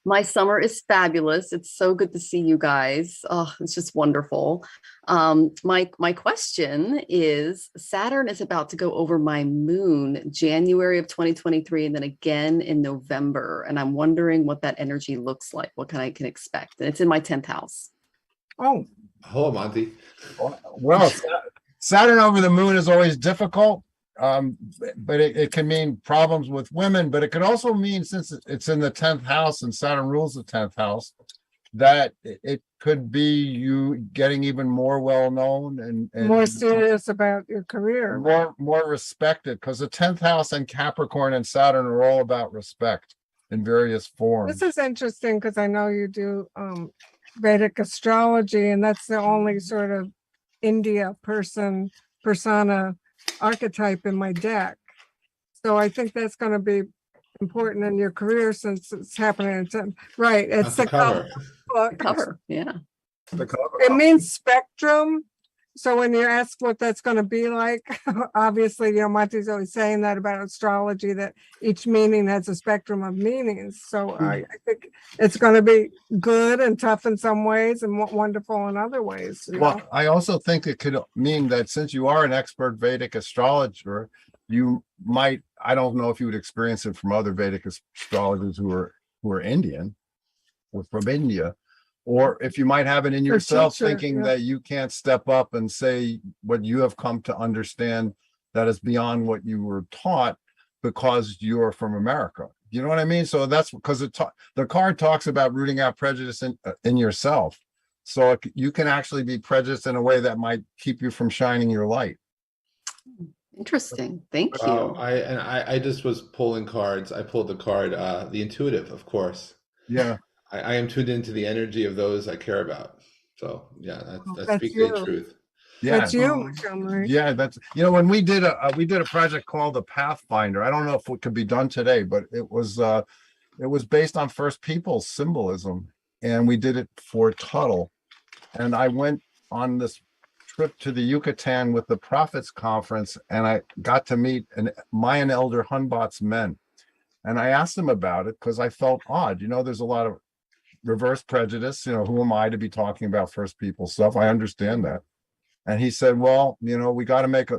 S16: My summer is fabulous. It's so good to see you guys. Oh, it's just wonderful. My question is, Saturn is about to go over my moon January of 2023 and then again in November. And I'm wondering what that energy looks like, what I can expect. And it's in my 10th house.
S4: Oh.
S1: Hello, Monte.
S3: Well, Saturn over the moon is always difficult. But it can mean problems with women, but it could also mean, since it's in the 10th house and Saturn rules the 10th house, that it could be you getting even more well-known and
S4: more serious about your career.
S3: More respected, because the 10th house and Capricorn and Saturn are all about respect in various forms.
S4: This is interesting because I know you do Vedic astrology, and that's the only sort of India persona archetype in my deck. So I think that's going to be important in your career since it's happening. Right. It's the cover.
S16: Cover. Yeah.
S3: The cover.
S4: It means spectrum. So when you're asked what that's going to be like, obviously, you know, Monte's always saying that about astrology, that each meaning has a spectrum of meanings. So I think it's going to be good and tough in some ways and wonderful in other ways.
S3: Well, I also think it could mean that since you are an expert Vedic astrologer, you might, I don't know if you would experience it from other Vedic astrologers who are who are Indian or from India, or if you might have it in
S4: Or
S3: yourself
S4: teacher,
S3: thinking
S4: yeah.
S3: that you can't step up and say what you have come to understand that is beyond what you were taught because you're from America. You know what I mean? So that's because the card talks about rooting out prejudice in yourself. So you can actually be prejudiced in a way that might keep you from shining your light.
S16: Interesting. Thank you.
S1: Wow, I just was pulling cards. I pulled the card, the intuitive, of course.
S3: Yeah.
S1: I am tuned into the energy of those I care about. So yeah, that
S4: That's
S1: speaks
S4: you.
S1: the truth.
S3: Yeah.
S4: That's you, Michelle Marie.
S3: Yeah, that's, when we did a project called the Pathfinder. I don't know if it could be done today, but it was based on First People's symbolism, and we did it for Tuttle. And I went on this trip to the Yucatan with the Prophets Conference, and I got to meet an Mayan elder Hunbat's men. And I asked him about it because I felt odd. There's a lot of reverse prejudice. Who am I to be talking about First People stuff? I understand that. And he said, well, we got to make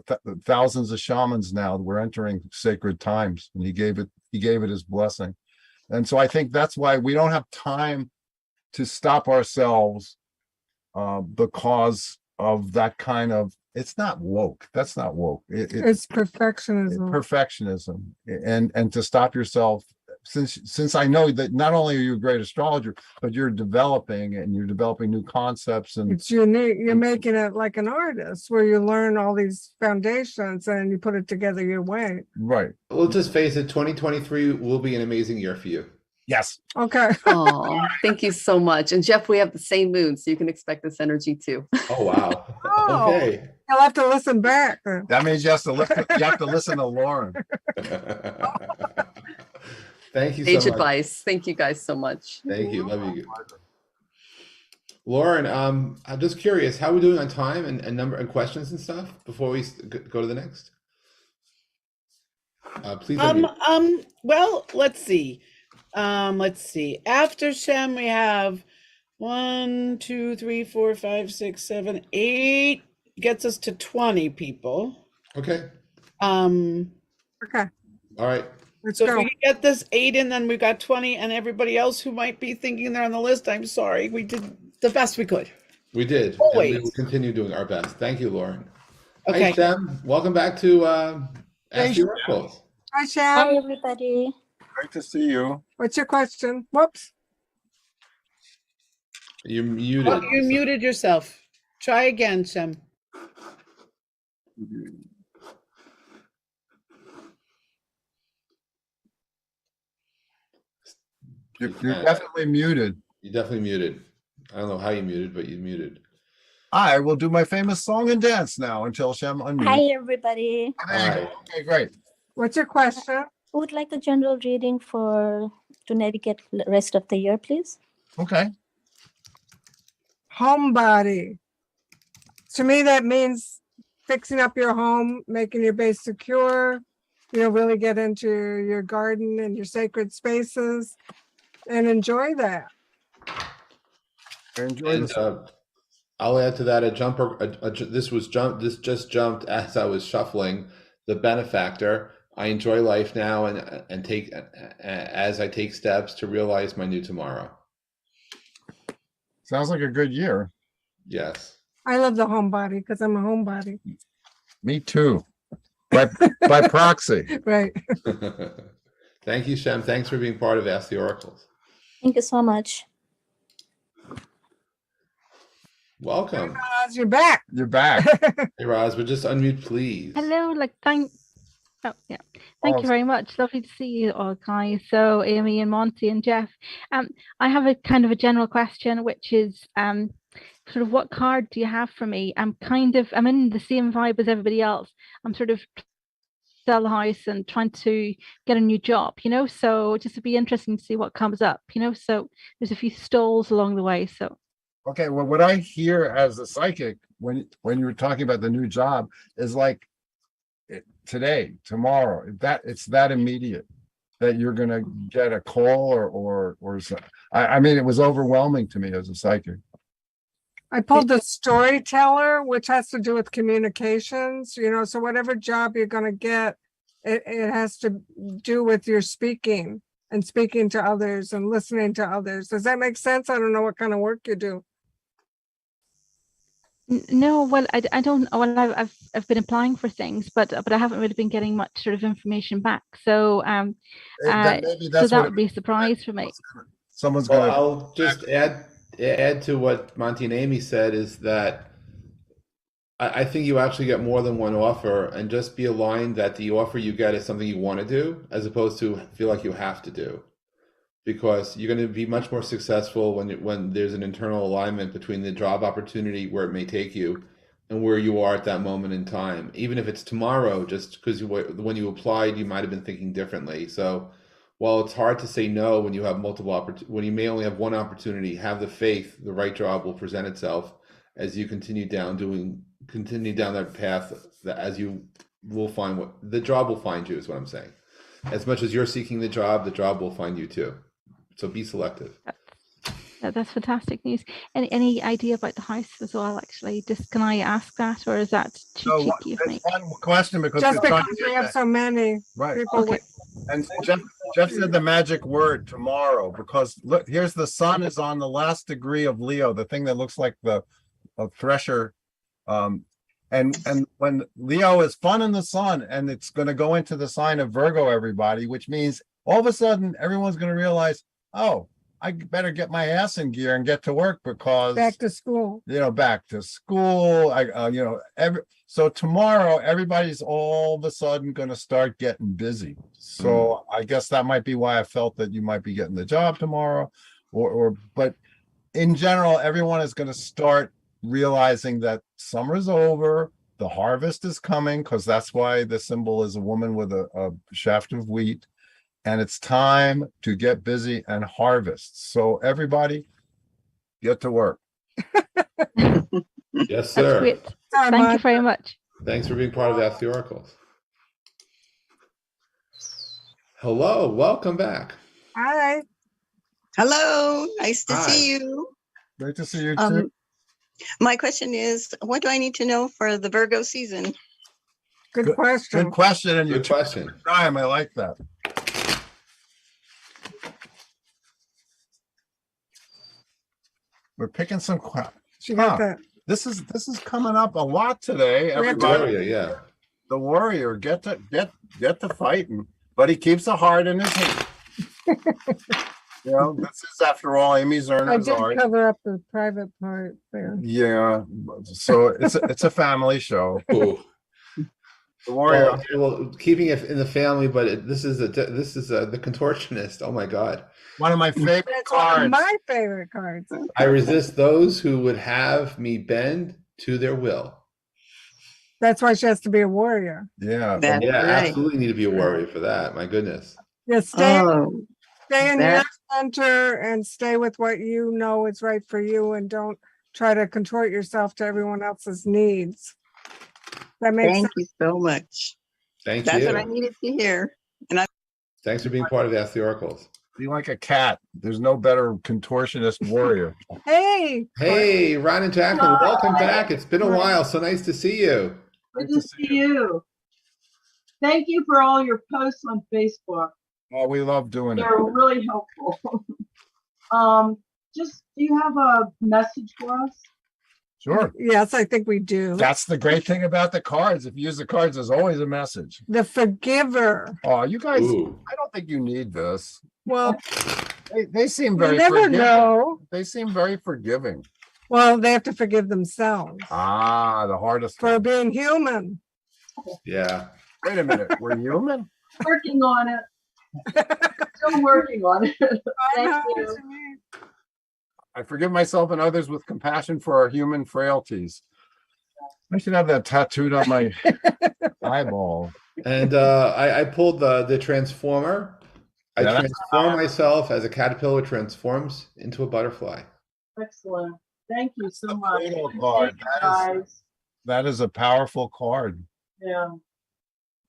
S3: thousands of shamans now. We're entering sacred times. And he gave it his blessing. And so I think that's why we don't have time to stop ourselves because of that kind of, it's not woke. That's not woke.
S4: It's perfectionism.
S3: Perfectionism. And to stop yourself, since I know that not only are you a great astrologer, but you're developing new concepts, and
S4: It's unique. You're making it like an artist where you learn all these foundations and you put it together your way.
S3: right.
S1: We'll just face it, 2023 will be an amazing year for you.
S3: Yes.
S4: Okay.
S16: Oh, thank you so much. And Jeff, we have the same moon, so you can expect this energy too.
S1: Oh, wow.
S4: Oh.
S1: Okay.
S4: You'll have to listen back.
S3: That means you have to listen to Lauren.
S1: Thank you
S16: Sage
S1: so much.
S16: advice. Thank you guys so much.
S1: Thank you. Love you. Lauren, I'm just curious, how are we doing on time and number and questions and stuff before we go to the next? Please.
S2: Well, let's see. After Shem, we have 1, 2, 3, 4, 5, 6, 7, 8. Gets us to 20 people.
S1: Okay.
S4: Okay.
S1: All right.
S4: Let's
S2: So
S4: go.
S2: if we can get this 8 in, then we've got 20, and everybody else who might be thinking they're on the list, I'm sorry. We did the best we could.
S1: We did.
S2: Always.
S1: And we will continue doing our best. Thank you, Lauren.
S2: Okay.
S1: Hi, Shem. Welcome back to Ask the Oracles.
S4: Hi,
S14: Hi,
S4: Shem.
S14: everybody.
S3: Great to see you.
S4: What's your question? Whoops.
S1: You're muted.
S2: Oh, you muted yourself. Try again, Shem.
S3: You're definitely muted.
S1: You're definitely muted. I don't know how you muted, but you muted.
S3: I will do my famous song and dance now until Shem unmutes.
S14: Hi, everybody.
S3: Hi. Okay, great.
S4: What's your question?
S14: I would like a general reading to navigate the rest of the year, please.
S3: Okay.
S4: Homebody. To me, that means fixing up your home, making your base secure, really get into your garden and your sacred spaces and enjoy that.
S3: Enjoy
S1: I'll add to that this just jumped as I was shuffling the benefactor. I enjoy life now and take as I take steps to realize my new tomorrow.
S3: Sounds like a good year.
S1: Yes.
S4: I love the homebody because I'm a homebody.
S3: Me too. By proxy.
S4: Right.
S1: Thank you, Shem. Thanks for being part of Ask the Oracles.
S14: Thank you so much.
S1: Welcome.
S4: Roz, you're back.
S3: You're back.
S1: Hey, Roz, but just unmute, please.
S17: Hello, thank you very much. Lovely to see you all, guys. So Amy and Monte and Jeff. I have a kind of a general question, which is sort of what card do you have for me? I'm in the same vibe as everybody else. I'm sort of sell a house and trying to get a new job, so just would be interesting to see what comes up, so there's a few stalls along the way. So
S3: Okay, well, what I hear as a psychic when you were talking about the new job is like today, tomorrow, it's that immediate that you're going to get a call or I mean, it was overwhelming to me as a psychic.
S4: I pulled the storyteller, which has to do with communications, so whatever job you're going to get, it has to do with your speaking. and speaking to others and listening to others. Does that make sense? I don't know what kind of work you do.
S17: No, well, I don't. Well, I've been applying for things, but I haven't really been getting much sort of information back. So
S3: Maybe
S17: so
S3: that's
S17: that
S3: what
S17: would be a surprise for me.
S3: someone's
S1: Well,
S3: gonna.
S1: I'll just add to what Monte and Amy said is that I think you actually get more than one offer, and just be aligned that the offer you get is something you want to do, as opposed to feel like you have to do. Because you're going to be much more successful when there's an internal alignment between the job opportunity where it may take you and where you are at that moment in time. Even if it's tomorrow, just because when you applied, you might have been thinking differently. So while it's hard to say no when you have multiple when you may only have one opportunity, have the faith the right job will present itself as you continue down that path, that as you will find what the job will find you, is what I'm saying. As much as you're seeking the job will find you too. So be selective.
S17: That's fantastic news. Any idea about the house as well? Actually, just can I ask that, or is that too cheeky of me?
S3: One question, because
S4: Just
S3: we're trying
S4: because
S3: to
S4: we
S3: get
S4: have
S3: that.
S4: so many
S3: Right.
S4: people.
S17: Okay.
S3: And Jeff said the magic word tomorrow, because look, here's the sun is on the last degree of Leo, the thing that looks like a thresher. And when Leo is fun in the sun, and it's going to go into the sign of Virgo, everybody, which means all of a sudden everyone's going to realize, oh, I better get my ass in gear and get to work, because
S4: Back to school.
S3: back to school. So tomorrow everybody's all of a sudden going to start getting busy. So I guess that might be why I felt that you might be getting the job tomorrow, but in general, everyone is going to start realizing that summer's over, the harvest is coming, because that's why the symbol is a woman with a shaft of wheat, and it's time to get busy and harvest. So everybody, get to work.
S1: Yes, sir.
S17: That's great. Thank you very much.
S1: Thanks for being part of Ask the Oracles. Hello, welcome back.
S4: Hi.
S18: Hello, nice to
S1: Hi.
S18: see you.
S3: Great to see you too.
S18: My question is, what do I need to know for the Virgo season?
S4: Good question.
S3: Good question, and
S1: Good question.
S3: Time, I like that. We're picking some
S4: She got that.
S3: This is coming up a lot today.
S1: The
S3: Everybody,
S1: warrior, yeah.
S3: the warrior, get to fighting, but he keeps a heart in his hand. This is, after all, Amy
S4: I
S3: Zerner's
S4: did
S3: art.
S4: cover up the private part there.
S3: Yeah, so it's a family show.
S1: Ooh.
S3: The warrior.
S1: Well, keeping it in the family, but this is the contortionist. Oh my God.
S3: One of my favorite
S4: That's one
S3: cards.
S4: of my favorite cards.
S1: I resist those who would have me bend to their will.
S4: That's why she has to be a warrior.
S3: Yeah.
S18: That's
S1: Yeah,
S18: right.
S1: absolutely need to be a warrior for that. My goodness.
S4: Yeah, stay in your
S18: that-
S4: center and stay with what you know is right for you, and don't try to contort yourself to everyone else's needs. That makes
S18: Thank
S4: sense.
S18: you so much.
S1: Thank
S18: That's
S1: you.
S18: what I needed to hear. And
S1: Thanks for being part of Ask the Oracles.
S3: Be like a cat. There's no better contortionist warrior.
S4: Hey.
S1: Hey, Ron and Jacqueline, welcome back. It's been a while. So nice to see you.
S19: Good to see you. Thank you for all your posts on Facebook.
S3: Oh, we love doing it.
S19: They're really helpful. Do you have a message for us?
S3: Sure.
S4: Yes, I think we do.
S3: That's the great thing about the cards. If you use the cards, there's always a message.
S4: The forgiver.
S3: Oh, you guys,
S1: Ooh.
S3: I don't think you need this.
S4: Well,
S3: They seem
S4: you
S3: very
S4: never
S3: forgiving.
S4: know.
S3: They seem very forgiving.
S4: Well, they have to forgive themselves
S3: Ah, the hardest
S4: for
S3: one.
S4: being human.
S1: Yeah.
S3: Wait a minute. We're human?
S19: Working on it. Still working on it.
S4: I know
S19: Thank
S4: what
S19: you.
S4: you mean.
S3: I forgive myself and others with compassion for our human frailties. I should have that tattooed on my eyeball.
S1: And I pulled the transformer. I
S3: Yeah, that's
S1: transform myself as a caterpillar transforms into a butterfly.
S19: Excellent. Thank you so much.
S3: Plato
S19: Thank
S3: card.
S19: you, guys.
S3: That is a powerful card.
S19: Yeah.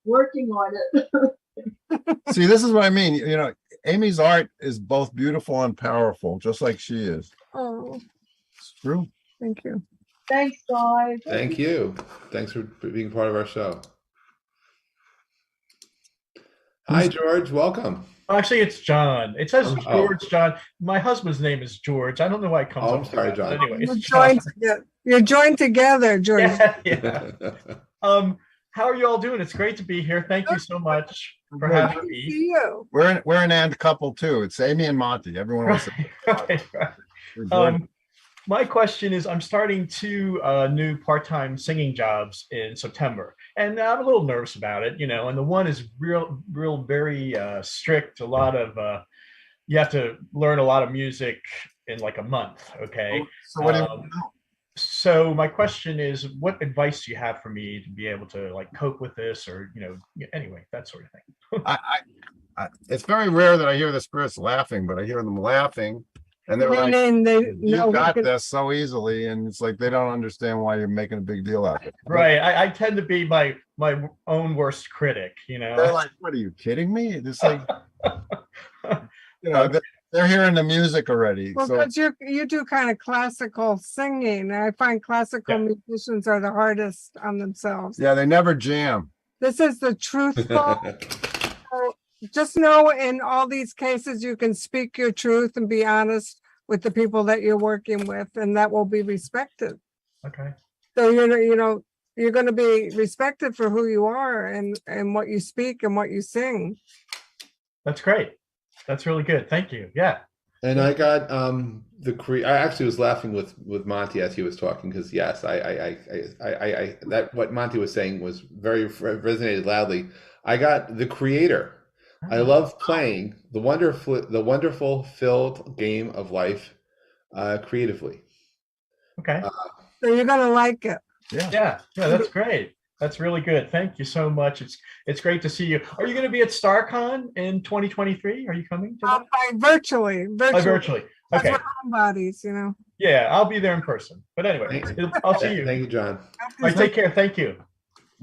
S19: Working on it.
S3: See, this is what I mean. Amy's art is both beautiful and powerful, just like she is.
S4: Oh,
S3: It's true.
S4: thank you.
S19: Thanks, guys.
S1: Thank you. Thanks for being part of our show. Hi, George. Welcome.
S20: Actually, it's John. It says
S1: Oh.
S20: George John. My husband's name is George. I don't know why it comes
S1: Oh,
S20: up.
S1: I'm
S20: with
S1: sorry,
S20: that, but
S1: John.
S20: anyway, it's
S4: You're joined together, George.
S20: Yeah. How are you all doing? It's great to be here. Thank you so much for having me.
S4: See you.
S3: We're an and couple too. It's Amy and Monte. Everyone wants to.
S20: My question is, I'm starting 2 new part-time singing jobs in September, and I'm a little nervous about it, and the one is very strict. A lot of, you have to learn a lot of music in like a month. Okay.
S3: So what do you want to know?
S20: So my question is, what advice do you have for me to be able to like cope with this, or, anyway, that sort of thing.
S3: It's very rare that I hear the spirits laughing, but I hear them laughing. And they're like, you got this so easily, and it's like they don't understand why you're making a big deal out of it.
S20: Right. I tend to be my own worst critic,
S3: They're like, what are you kidding me? It's like, they're hearing the music already.
S4: Well,
S3: So
S4: but you do kind of classical singing. I find classical musicians are the hardest on themselves.
S3: yeah, they never jam.
S4: This is the truthful. So just know in all these cases, you can speak your truth and be honest with the people that you're working with, and that will be respected.
S20: Okay.
S4: So, you're going to be respected for who you are and what you speak and what you sing.
S20: That's great. That's really good. Thank you. Yeah.
S1: And I got I actually was laughing with Monte as he was talking, because yes, I that what Monte was saying was very resonated loudly. I got the creator. I love playing the wonderful filled game of life creatively.
S20: Okay.
S4: So you're gonna like it.
S20: Yeah. That's great. That's really good. Thank you so much. It's great to see you. Are you going to be at StarCon in 2023? Are you coming to that?
S4: Virtually.
S20: Virtually. Okay.
S4: That's homebodies,
S20: Yeah, I'll be there in person. But anyway, I'll see you.
S1: Thank you, John.
S20: All right, take care. Thank you.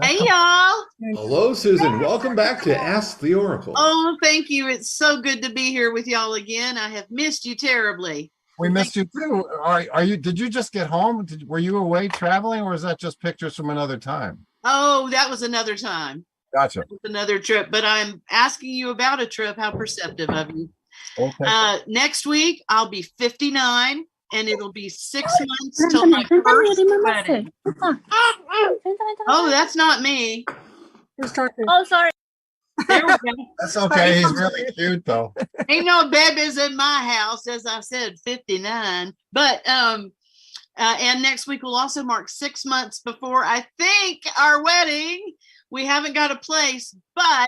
S21: Hey, y'all.
S1: Hello, Susan. Welcome back to Ask the Oracle.
S21: Oh, thank you. It's so good to be here with y'all again. I have missed you terribly.
S3: We missed you too. Are you? Did you just get home? Were you away traveling, or is that just pictures from another time?
S21: Oh, that was another time.
S3: Gotcha.
S21: That was another trip. But I'm asking you about a trip. How perceptive of you.
S3: Okay.
S21: Next week, I'll be 59, and it'll be 6 months till my first wedding. Oh, that's not me.
S14: Oh, sorry.
S21: There we go.
S3: That's okay. He's really cute though.
S21: Ain't no babies in my house, as I said, 59. But and next week will also mark 6 months before I think our wedding. We haven't got a place, but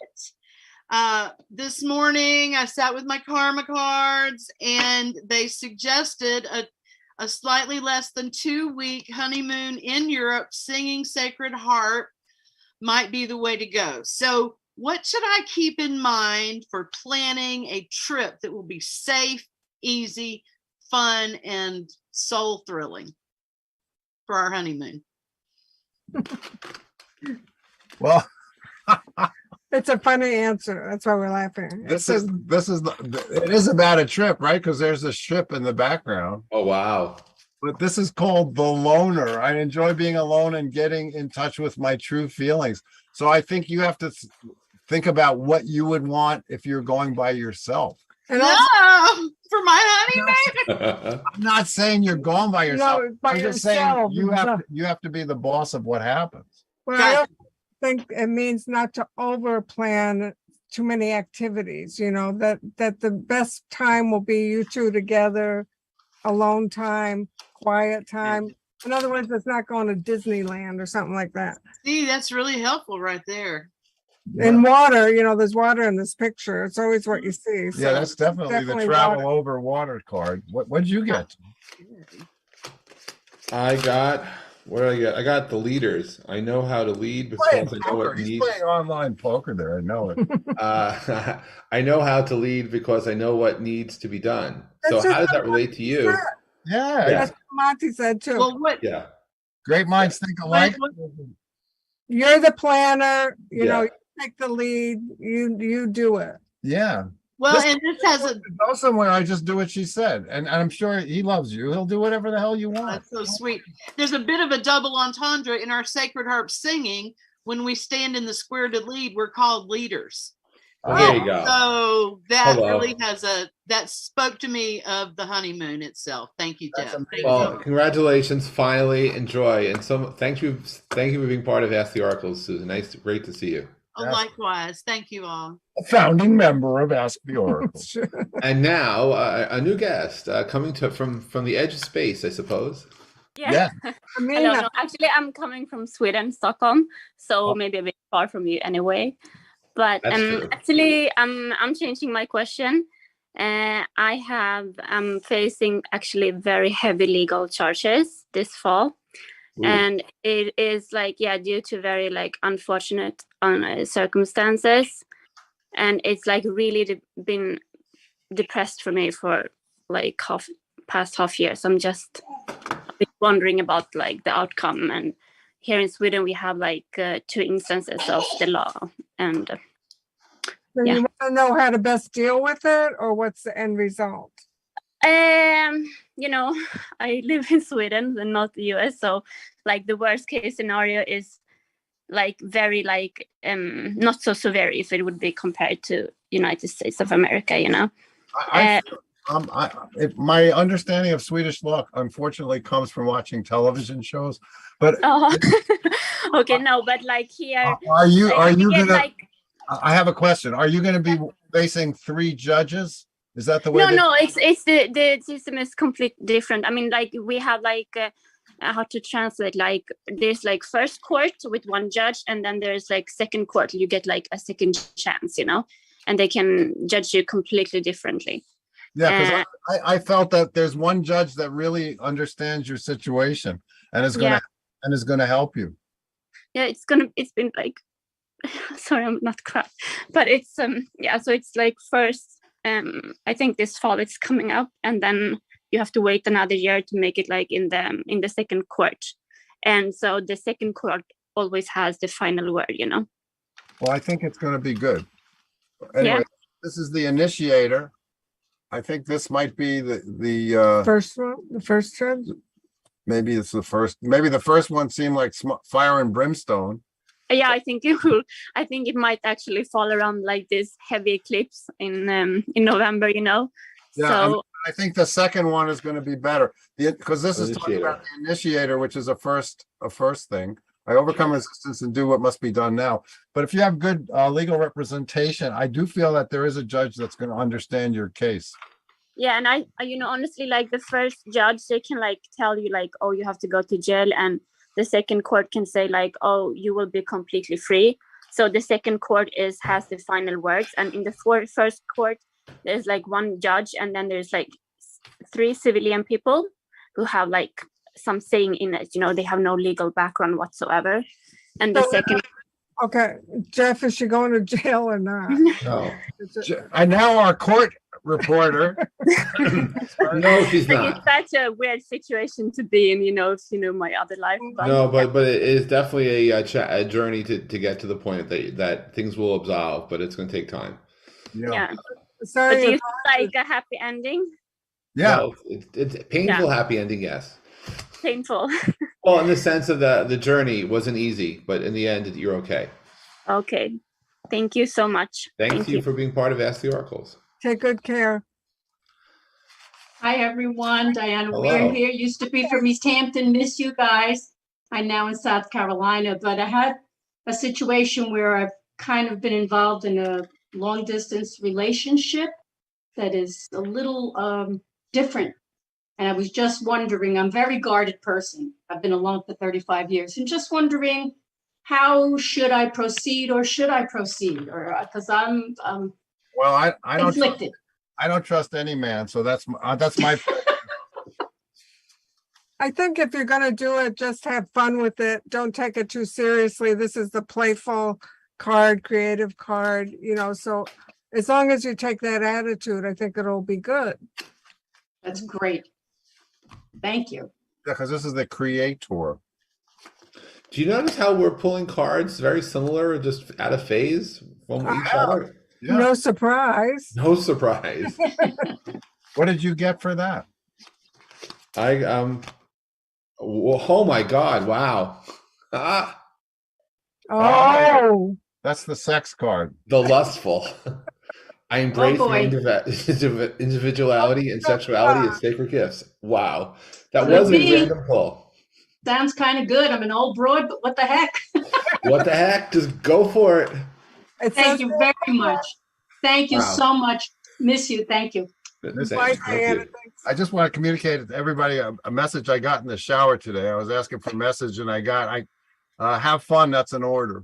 S21: this morning I sat with my karma cards, and they suggested a slightly less than 2-week honeymoon in Europe, singing Sacred Harp might be the way to go. So what should I keep in mind for planning a trip that will be safe, easy, fun, and soul thrilling for our honeymoon?
S3: Well,
S4: it's a funny answer. That's why we're laughing.
S3: it is about a trip, right? Because there's a ship in the background.
S1: Oh, wow.
S3: But this is called The Loner. I enjoy being alone and getting in touch with my true feelings. So I think you have to think about what you would want if you're going by yourself.
S21: For my honeymoon.
S3: I'm not saying you're going by yourself.
S4: No, by
S3: I'm just
S4: yourself.
S3: saying you have to be the boss of what happens.
S4: Well, I don't think it means not to over plan too many activities, that the best time will be you two together, alone time, quiet time. In other words, it's not going to Disneyland or something like that.
S21: See, that's really helpful right there.
S4: And water, there's water in this picture. It's always what you see.
S3: Yeah, that's definitely the travel over water card. What did you get?
S1: I got, what did I get? I got the leaders. I know how to lead because I know what
S3: He's
S1: needs.
S3: playing online poker there. I know it.
S1: I know how to lead because I know what needs to be done. So how does that relate to you?
S3: Yeah.
S4: That's what Monte said too.
S21: Well, what?
S1: Yeah.
S3: Great minds think alike.
S4: You're the planner, you
S1: Yeah.
S4: you take the lead, you do it.
S3: Yeah.
S21: Well, and this has a
S3: go somewhere. I just do what she said, and I'm sure he loves you. He'll do whatever the hell you want.
S21: That's so sweet. There's a bit of a double entendre in our Sacred Harp singing. When we stand in the square to lead, we're called leaders.
S1: There you go.
S21: So that
S1: Hello.
S21: really that spoke to me of the honeymoon itself. Thank you, Jeff. Thank
S1: Well,
S21: you.
S1: congratulations, finally, enjoy. And thank you for being part of Ask the Oracles, Susan. Great to see you.
S21: Likewise. Thank you all.
S3: A founding member of Ask the Oracle.
S1: And now a new guest coming from the edge of space, I suppose.
S3: Yeah.
S4: Amina.
S6: Hello. No, actually, I'm coming from Sweden, Stockholm, so maybe a bit far from you anyway. But
S1: That's true.
S6: actually, I'm changing my question. I'm facing actually very heavy legal charges this fall.
S1: Ooh.
S6: And it is due to very unfortunate circumstances, and it's really been depressed for me for past half year. So I'm just wondering about the outcome. And here in Sweden we have 2 instances of the law, and
S4: So you want to know how to best deal with it, or what's the end result?
S6: I live in Sweden and not the US, so the worst case scenario is very not so severe if it would be compared to United States of America,
S3: My understanding of Swedish law, unfortunately, comes from watching television shows. But
S6: okay, no, but here,
S3: are you gonna?
S6: get,
S3: I have a question. Are you going to be facing 3 judges? Is that the way?
S6: No, it's the system is completely different. I mean, we have how to translate, there's first court with 1 judge, and then there's second court. You get a second chance, and they can judge you completely differently.
S3: Yeah, because I felt that there's 1 judge that really understands your situation and is gonna help you.
S6: Yeah, it's been sorry, I'm not crying, but it's so it's first I think this fall it's coming up, and then you have to wait another year to make it in the second court, and so the second court always has the final word.
S3: Well, I think it's going to be good. Anyway, This is the initiator. I think this might be the
S4: First one, the first judge.
S3: Maybe it's the first. Maybe the first one seemed like fire and brimstone.
S6: Yeah, I think it will. I think it might actually fall around this heavy eclipse in November.
S3: Yeah,
S6: so
S3: I think the second one is going to be better because this is talking about the initiator, which is a first thing. I overcome resistance and do what must be done now. But if you have good legal representation, I do feel that there is a judge that's going to understand your case.
S6: Yeah, and I honestly, the first judge, they can tell you oh, you have to go to jail, and the second court can say oh, you will be completely free. So the second court has the final words, and in the first court there's 1 judge, and then there's 3 civilian people who have some saying in it. They have no legal background whatsoever. And the second.
S4: Okay, Jeff, is she going to jail or not?
S3: No. And now our court reporter.
S1: No, she's not.
S6: It's such a weird situation to be in, if you know my other life.
S1: No, but it is definitely a journey to get to the point that things will absolve, but it's going to take time.
S6: Yeah.
S4: Sorry,
S6: but do you like a happy ending?
S3: Yeah.
S1: Well, it's painful, happy ending, yes.
S6: Painful.
S1: Well, in the sense of the journey wasn't easy, but in the end, you're okay.
S6: Okay. Thank you so much.
S1: Thank you for being part of Ask the Oracles.
S4: Take good care.
S22: Hi, everyone. Diana
S1: Hello.
S22: Weir here. Used to be from East Hampton. Miss you guys. I'm now in South Carolina, but I had a situation where I've kind of been involved in a long distance relationship that is a little different. And I was just wondering, I'm a very guarded person. I've been alone for 35 years and just wondering, how should I proceed, or should I proceed? Or because I'm
S3: well, I don't
S22: conflicted.
S3: I don't trust any man, so that's my
S4: I think if you're going to do it, just have fun with it. Don't take it too seriously. This is the playful card, creative card, so as long as you take that attitude, I think it'll be good.
S22: That's great. Thank you.
S3: Yeah, because this is the creator.
S1: Do you notice how we're pulling cards very similar, just out of phase from each other?
S3: Yeah.
S4: No surprise.
S1: No surprise.
S3: What did you get for that?
S1: Oh my God! Wow.
S4: Oh,
S3: That's the sex card.
S1: The lustful. I embrace
S22: boy.
S1: my individuality and sexuality as sacred gifts. Wow. That
S22: Could
S1: was a
S22: be.
S1: random pull.
S22: Sounds kind of good. I'm an old broad, but what the heck?
S1: What the heck? Just go for it.
S22: Thank you very much. Thank you
S1: Wow.
S22: so much. Miss you. Thank you.
S3: Thank you. I just want to communicate to everybody a message I got in the shower today. I was asking for a message and I have fun. That's an order.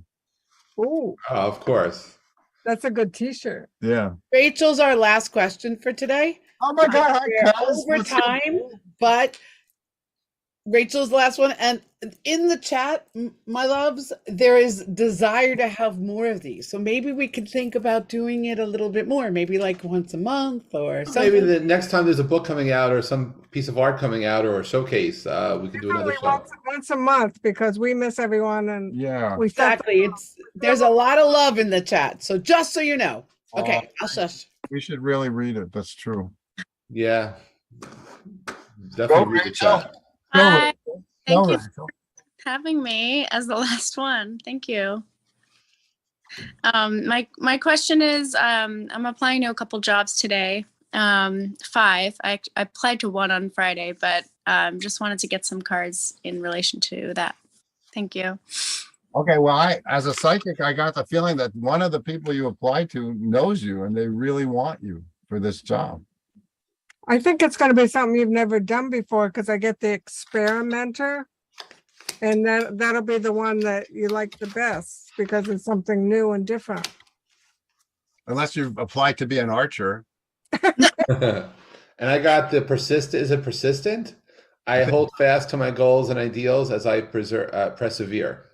S4: Ooh,
S1: Of course.
S4: that's a good T-shirt.
S3: Yeah.
S2: Rachel's our last question for today.
S3: Oh my God.
S2: We're over time, but Rachel's the last one. And in the chat, my loves, there is desire to have more of these. So maybe we could think about doing it a little bit more, maybe like once a month or something.
S1: Maybe the next time there's a book coming out or some piece of art coming out or a showcase, we can do another show.
S4: Once a month, because we miss everyone, and
S3: yeah,
S4: we felt
S2: Exactly. There's a lot of love in the chat. So just so you know. Okay, I'll shush.
S3: We should really read it. That's true.
S1: Yeah. Definitely read the chat.
S6: Hi. Thank you
S3: Rachel.
S6: for having me as the last one. Thank you. My question is, I'm applying to a couple jobs today. 5. I applied to 1 on Friday, but just wanted to get some cards in relation to that. Thank you.
S3: Okay, well, as a psychic, I got the feeling that one of the people you applied to knows you and they really want you for this job.
S4: I think it's going to be something you've never done before, because I get the experimenter, and that'll be the one that you like the best because it's something new and different.
S3: Unless you've applied to be an archer.
S1: And I got the persistent. Is it persistent? I hold fast to my goals and ideals as I persevere.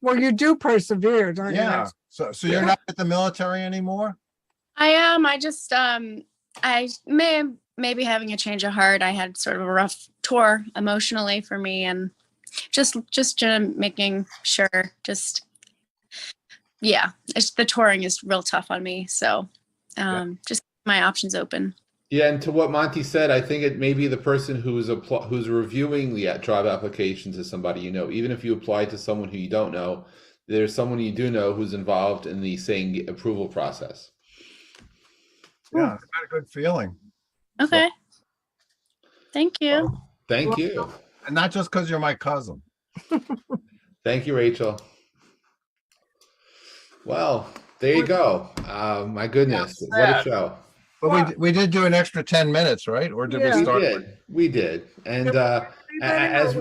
S4: Well, you do persevere, don't you?
S3: Yeah. So you're not at the military anymore?
S6: I am. I just I maybe having a change of heart. I had sort of a rough tour emotionally for me, and just making sure. The touring is real tough on me. So just my options open.
S1: Yeah, and to what Monte said, I think it may be the person who's reviewing the job applications is somebody you know. Even if you apply to someone who you don't know, there's someone you do know who's involved in the saying approval process.
S3: Yeah, it's got a good feeling.
S6: Okay. Thank you.
S1: Well, thank you.
S3: And not just because you're my cousin.
S1: Thank you, Rachel. Well, there you go. My goodness, what a show.
S3: But we did do an extra 10 minutes, right? Or did we start?
S1: We did. And as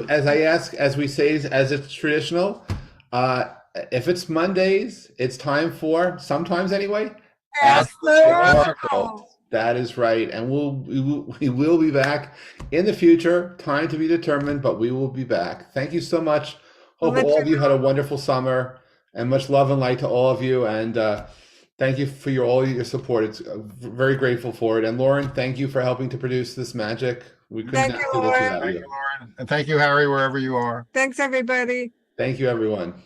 S1: we say, as it's traditional, if it's Mondays, it's time for, sometimes anyway, Ask the Oracle. That is right. And we will be back in the future, time to be determined, but we will be back. Thank you so much. Hope all of you had a wonderful summer, and much love and light to all of you. And thank you for all your support. It's very grateful for it. And Lauren, thank you for helping to produce this magic. We couldn't do this without you.
S3: And thank you, Harry, wherever you are.
S4: Thanks, everybody.
S1: Thank you, everyone.